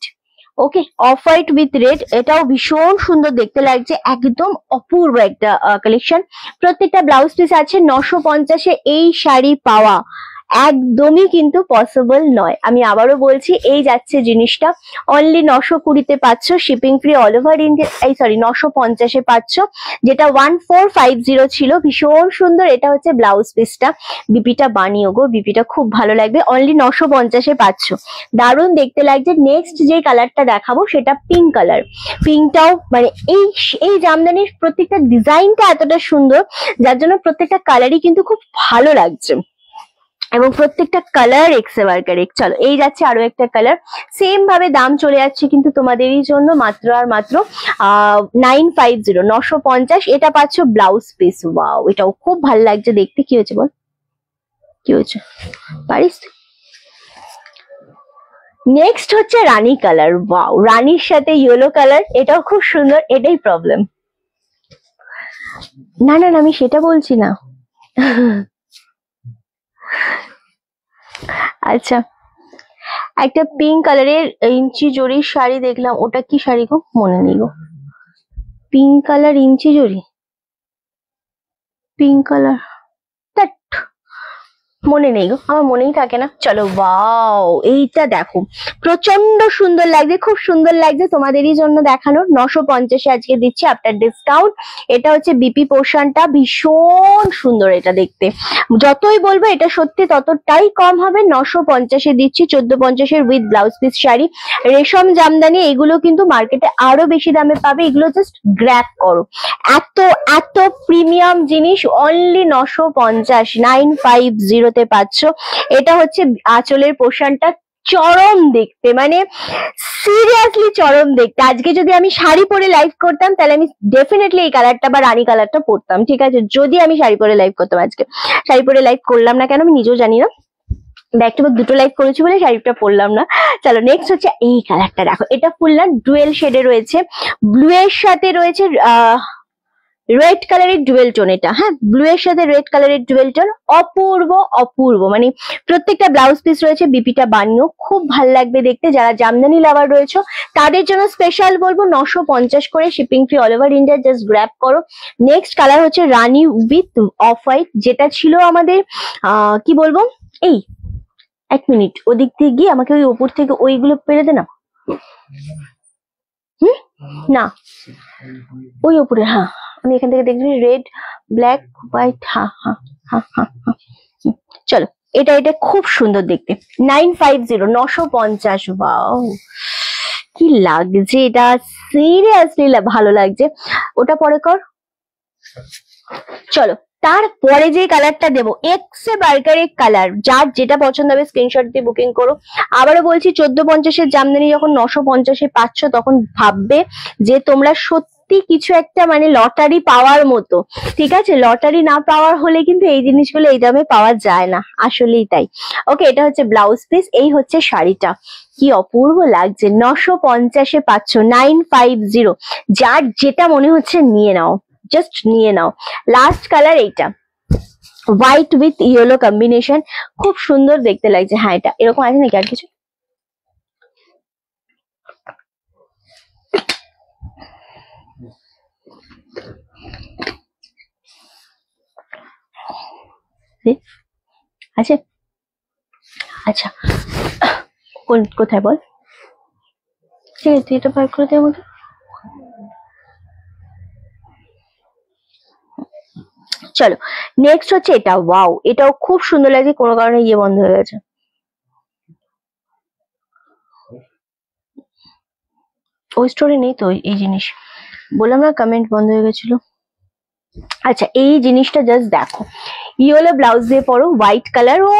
Okay, off white with red, এটাও ভীষণ সুন্দর দেখতে লাগছে, একদম অপূর্ব একটা কালেকশন। প্রত্যেকটা ব্লাউজ পিস আছে। 950-এ এই শাড়ি পাওয়া একদমই কিন্তু পসিবল নয়। আমি আবারও বলছি, এই যাচ্ছে জিনিসটা অনলি 920-তে পাচ্ছ, shipping free all over India. এই সরি, 950-এ পাচ্ছ, যেটা 1450 ছিল। ভীষণ সুন্দর। এটা হচ্ছে ব্লাউজ পিসটা। বিপিটা বানিও গো, বিপিটা খুব ভালো লাগবে। অনলি 950-এ পাচ্ছ, দারুণ দেখতে লাগছে। নেক্সট যে কালারটা দেখাবো সেটা পিঙ্ক কালার। পিঙ্কটাও মানে এই জামদানির প্রত্যেকটা ডিজাইনটা এতটা সুন্দর, যার জন্য প্রত্যেকটা কালারই কিন্তু খুব ভালো লাগছে। এবং প্রত্যেকটা কালার এক্সেবার কারেক্ট। চলো এই যাচ্ছে আরো একটা কালার, সেম ভাবে দাম চলে যাচ্ছে কিন্তু তোমাদেরই জন্য মাত্র আর মাত্র 950, 950। এটা পাচ্ছ ব্লাউজ পিস। ওয়াও, এটাও খুব ভালো লাগছে দেখতে। কি হয়েছে বল, কি হয়েছে পারিস? নেক্সট হচ্ছে রানী কালার। ওয়াও, রানীর সাথে ইয়েলো কালার, এটাও খুব সুন্দর। এটাই প্রবলেম। না না না, আমি সেটা বলছি না। আচ্ছা, একটা পিঙ্ক কালারের ইঞ্চি জরির শাড়ি দেখলাম, ওটা কি শাড়ি গো, মনে নেই গো। পিঙ্ক কালার ইঞ্চি জরি, পিঙ্ক কালার, মনে নেই গো, আমার মনেই থাকে না। চলো, ওয়াও, এইটা দেখো, প্রচন্ড সুন্দর লাগছে, খুব সুন্দর লাগছে। তোমাদেরই জন্য দেখানো, 950-এ আজকে দিচ্ছি আফটার ডিসকাউন্ট। এটা হচ্ছে বিপি পোর্শনটা, ভীষণ সুন্দর এটা দেখতে। যতই বলবো এটা সত্যি ততটাই কম হবে। 950-এ দিচ্ছি, 1450-এর উইথ ব্লাউজ পিস শাড়ি, রেশম জামদানি। এগুলো কিন্তু মার্কেটে আরো বেশি দামে পাবে, এগুলো জাস্ট গ্র্যাব করো। এত এত প্রিমিয়াম জিনিস অনলি 950, 950 তে পাচ্ছ। এটা হচ্ছে আঁচলের পোর্শনটা, চরম দেখতে, মানে সিরিয়াসলি চরম দেখতে। আজকে যদি আমি শাড়ি পরে লাইভ করতাম তাহলে আমি ডেফিনেটলি এই কালারটা বা রানী কালারটা পরতাম, ঠিক আছে, যদি আমি শাড়ি পরে লাইভ করতাম। আজকে শাড়ি পরে লাইভ করলাম না কেন আমি নিজেও জানি না, ব্যাক টু ব্যাক দুটো লাইভ করেছি বলে শাড়িটা পরলাম না। চলো নেক্সট হচ্ছে এই কালারটা দেখো, এটা ফুল না ডুয়েল শেডে রয়েছে, ব্লু এর সাথে রয়েছে রেড কালারের ডুয়েল টোন। এটা হ্যাঁ, ব্লু এর সাথে রেড কালারের ডুয়েল টোন, অপূর্ব অপূর্ব। মানে প্রত্যেকটা ব্লাউজ পিস রয়েছে বিপিটা বানিও, খুব ভাল লাগবে দেখতে। যারা জামদানি লাভার রয়েছে তাদের জন্য স্পেশাল বলবো 950 করে, shipping free all over India, just grab করো। নেক্সট কালার হচ্ছে রানী উইথ অফ হোয়াইট, যেটা ছিল আমাদের কি বলবো, এই এক মিনিট ওদিক দিয়ে গিয়ে আমাকে ওই উপর থেকে ওইগুলো পেরে দে না। না, ওই উপরে, হ্যাঁ আমি এখান থেকে দেখছি রেড ব্ল্যাক হোয়াইট। হ্যাঁ হ্যাঁ হ্যাঁ হ্যাঁ হ্যাঁ, চলো এটা এটা খুব সুন্দর দেখতে। 950, 950। ওয়াও, কি লাগছে এটা, সিরিয়াসলি ভালো লাগছে। ওটা পরে কর। চলো তারপরে যে কালারটা দেবো, এক্সে বার্গারের কালার, যার যেটা পছন্দ হবে স্ক্রিনশট দিয়ে বুকিং করো। আবারও বলছি 1450-এর জামদানি যখন 950-এ পাচ্ছ তখন ভাববে যে তোমরা সত্যি কিছু একটা মানে লটারি পাওয়ার মতো, ঠিক আছে। লটারি না পাওয়ার হলে কিন্তু এই জিনিসগুলো এই দামে পাওয়া যায় না, আসলেই তাই। ওকে, এটা হচ্ছে ব্লাউজ পিস, এই হচ্ছে শাড়িটা, কি অপূর্ব লাগছে। 950-এ পাচ্ছ, 950। যার যেটা মনে হচ্ছে নিয়ে নাও, জাস্ট নিয়ে নাও। লাস্ট কালার এইটা, হোয়াইট উইথ ইয়েলো কম্বিনেশন, খুব সুন্দর দেখতে লাগছে। হ্যাঁ, এটা এরকম আছে নাকি আর কিছু? আছে, আচ্ছা কোথায় বল, ঠিক আছে তুই এটা বার করে দে আমাকে। চলো নেক্সট হচ্ছে এটা। ওয়াও, এটাও খুব সুন্দর লাগছে, কোনো কারণে ইয়ে বন্ধ হয়ে গেছে। ওই স্টোরে নেই তো এই জিনিস, বললাম না কমেন্ট বন্ধ হয়ে গেছিল। আচ্ছা, এই জিনিসটা জাস্ট দেখো, ইয়েলো ব্লাউজ দিয়ে পরো, হোয়াইট কালার। ও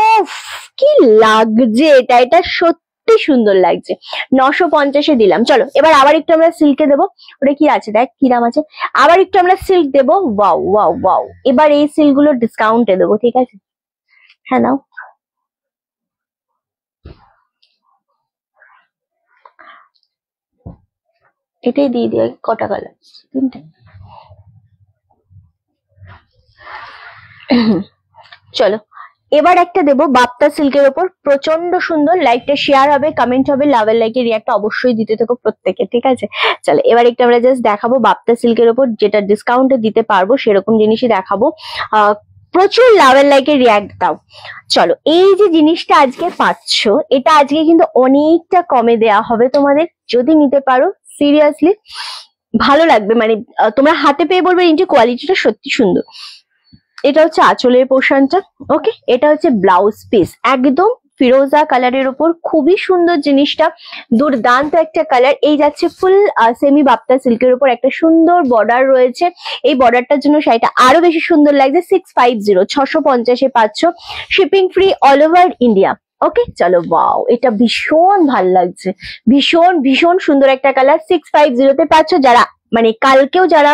কি লাগছে এটা, এটা সত্যি সুন্দর লাগছে। 950-এ দিলাম। চলো এবার আবার একটু আমরা সিল্কে দেবো। ওটা কি আছে দেখ, কি দাম আছে। আবার একটু আমরা সিল্ক দেবো। ওয়াও ওয়াও ওয়াও, এবার এই সিল্ক গুলো ডিসকাউন্টে দেবো, ঠিক আছে। হ্যাঁ নাও, এটাই দিয়ে দিই। কটা কালার? তিনটে। চলো এবার একটা দেবো বাপ্তা সিল্কের ওপর, প্রচন্ড সুন্দর। লাইকটা শেয়ার হবে, কমেন্ট হবে, লাভের লাইকের রিয়াক্টটা অবশ্যই দিতে থাকো প্রত্যেকে, ঠিক আছে। চলো এবার একটা আমরা জাস্ট দেখাবো বাপ্তা সিল্কের ওপর, যেটা ডিসকাউন্টে দিতে পারবো সেরকম জিনিসই দেখাবো। প্রচুর লাভের লাইকের রিয়াক্ট দাও। চলো, এই যে জিনিসটা আজকে পাচ্ছ, এটা আজকে কিন্তু অনেকটা কমে দেয়া হবে তোমাদের, যদি নিতে পারো সিরিয়াসলি ভালো লাগবে। মানে তোমরা হাতে পেয়ে বলবে এই যে কোয়ালিটিটা সত্যি সুন্দর। এটা হচ্ছে আঁচলের পোর্শনটা। ওকে, এটা হচ্ছে ব্লাউজ পিস, একদম ফিরোজা কালারের উপর, খুবই সুন্দর জিনিসটা, দুর্দান্ত একটা কালার। এই যাচ্ছে ফুল সেমি বাপ্তা সিল্কের উপর, একটা সুন্দর বর্ডার রয়েছে, এই বর্ডারটার জন্য শাড়িটা আরো বেশি সুন্দর লাগছে। 650 650-এ পাচ্ছ, shipping free all over India. Okay চলো, ওয়াও এটা ভীষণ ভাল লাগছে, ভীষণ ভীষণ সুন্দর একটা কালার। 650-তে পাচ্ছ। যারা মানে কালকেও যারা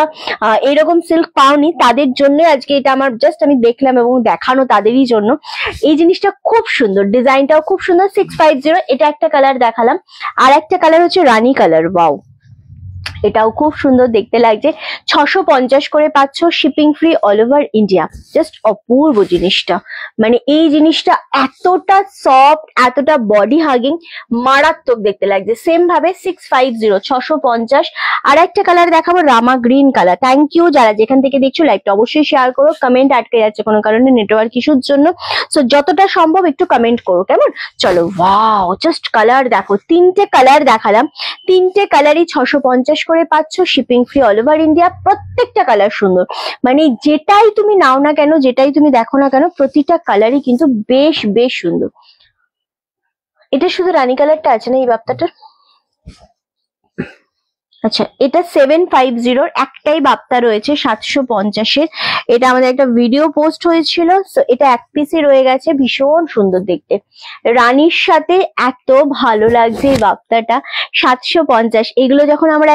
এরকম সিল্ক পাওনি তাদের জন্য আজকে এটা আমার জাস্ট আমি দেখলাম এবং দেখানো তাদেরই জন্য। এই জিনিসটা খুব সুন্দর, ডিজাইনটাও খুব সুন্দর। 650, এটা একটা কালার দেখালাম। আর একটা কালার হচ্ছে রানী কালার, ওয়াও এটাও খুব সুন্দর দেখতে লাগছে। 650 করে পাচ্ছ, shipping free all over India. Just অপূর্ব জিনিসটা, মানে এই জিনিসটা এতটা সফট, এতটা বডি হাগিং, মারাত্মক দেখতে লাগছে। সেম ভাবে 650 650। আর একটা কালার দেখাবো, রামা গ্রিন কালার। থ্যাংক ইউ যারা যেখান থেকে দেখছো, লাইকটা অবশ্যই শেয়ার করো। কমেন্ট আটকে যাচ্ছে কোনো কারণে, নেটওয়ার্ক ইস্যুর জন্য, সো যতটা সম্ভব একটু কমেন্ট করো, কেমন? চলো, ওয়াও জাস্ট কালার দেখো, তিনটে কালার দেখালাম, তিনটে কালারই 650 করে পাচ্ছ, shipping free all over India. প্রত্যেকটা কালার সুন্দর, মানে যেটাই তুমি নাও না কেন, যেটাই তুমি দেখো না কেন, প্রতিটা কালারই কিন্তু বেশ বেশ সুন্দর। এটা শুধু রানী কালারটা আছে না এই বাপ্তাটার? আচ্ছা, এটা 750, একটাই বাপ্তা রয়েছে 750-এর। এটা আমাদের একটা ভিডিও পোস্ট হয়েছিল, এটা এক পিসই রয়ে গেছে। ভীষণ সুন্দর দেখতে, রানীর সাথে এত ভালো লাগছে এই বাপ্তাটা। 750, এগুলো যখন আমরা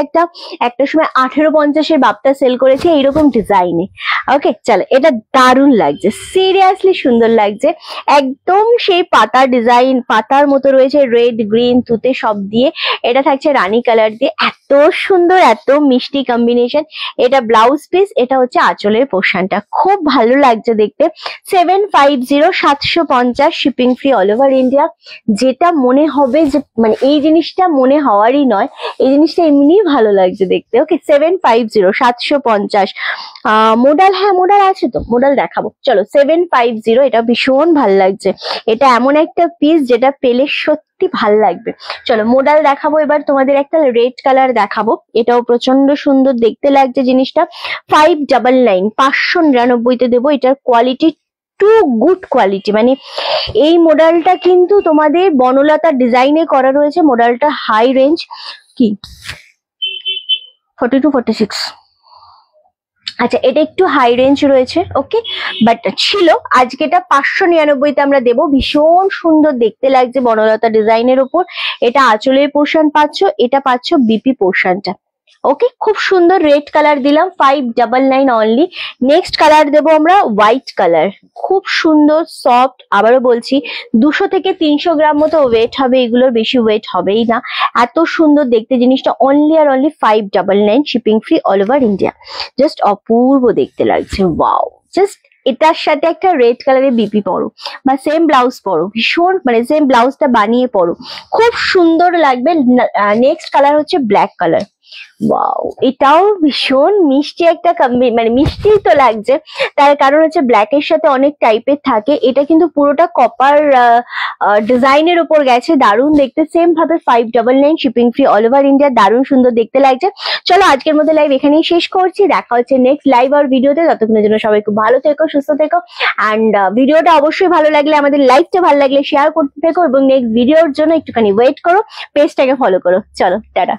একটা সময় 1850-এর বাপ্তা সেল করেছি এইরকম ডিজাইনে। ওকে চলো, এটা দারুণ লাগছে, সিরিয়াসলি সুন্দর লাগছে, একদম সেই পাতা ডিজাইন, পাতার মতো রয়েছে, রেড গ্রিন তুতে সব দিয়ে। এটা থাকছে রানী কালার দিয়ে, এত সুন্দর, এত মিষ্টি কম্বিনেশন। এটা ব্লাউজ পিস, এটা হচ্ছে আঁচলের পোর্শনটা, খুব ভালো লাগছে দেখতে। 750 750, shipping free all over India. যেটা মনে হবে যে মানে এই জিনিসটা মনে হওয়ারই নয়, এই জিনিসটা এমনি ভালো লাগছে দেখতে। ওকে 750 750। মোডাল, হ্যাঁ মোডাল আছে তো, মোডাল দেখাবো চলো। 750, এটা ভীষণ ভালো লাগছে, এটা এমন একটা পিস যেটা পেলে সত্যি ভাল লাগবে। চলো মোডাল দেখাবো এবার তোমাদের, একটা রেড কালার দেখাবো, এটাও প্রচন্ড সুন্দর দেখতে লাগছে জিনিসটা। 599 599-তে দেবো। এটার কোয়ালিটি টু গুড কোয়ালিটি, মানে এই মডেলটা কিন্তু তোমাদের বনলতা ডিজাইনে করা রয়েছে। মডেলটা হাই রেঞ্জ, কি 42 46। আচ্ছা, এটা একটু হাই রেঞ্জ রয়েছে, ওকে, বাট ছিল। আজকে এটা 599-তে আমরা দেবো। ভীষণ সুন্দর দেখতে লাগছে বনলতা ডিজাইনের উপর। এটা আঁচলের পোর্শন পাচ্ছ, এটা পাচ্ছ বিপি পোর্শনটা। ওকে, খুব সুন্দর রেড কালার দিলাম, 599 অনলি। নেক্সট কালার দেবো আমরা হোয়াইট কালার, খুব সুন্দর সফট। আবারও বলছি 200 থেকে 300 গ্রাম মতো ওয়েট হবে, এগুলোর বেশি ওয়েট হবেই না। এত সুন্দর দেখতে জিনিসটা, অনলি আর only 599, shipping free all over India. Just অপূর্ব দেখতে লাগছে, ওয়াও। জাস্ট এটার সাথে একটা রেড কালারের বিপি পরো বা সেম ব্লাউজ পরো, ভীষণ মানে সেম ব্লাউজটা বানিয়ে পরো, খুব সুন্দর লাগবে। নেক্সট কালার হচ্ছে ব্ল্যাক কালার, ওয়াও এটাও ভীষণ মিষ্টি একটা মানে মিষ্টি তো লাগছে, তার কারণ হচ্ছে ব্ল্যাক এর সাথে অনেক টাইপের থাকে। এটা কিন্তু পুরোটা কপার ডিজাইনের উপর গেছে, দারুণ দেখতে। সেম ভাবে 599, shipping free all over India, দারুণ সুন্দর দেখতে লাগছে। চলো আজকের মধ্যে লাইভ এখানেই শেষ করছি, দেখা হচ্ছে নেক্সট লাইভ আর ভিডিওতে। ততক্ষণের জন্য সবাই খুব ভালো থেকো, সুস্থ থেকো, অ্যান্ড ভিডিওটা অবশ্যই ভালো লাগলে, আমাদের লাইভটা ভালো লাগলে শেয়ার করতে থেকো, এবং নেক্সট ভিডিওর জন্য একটুখানি ওয়েট করো, পেজটাকে ফলো করো। চলো টাটা।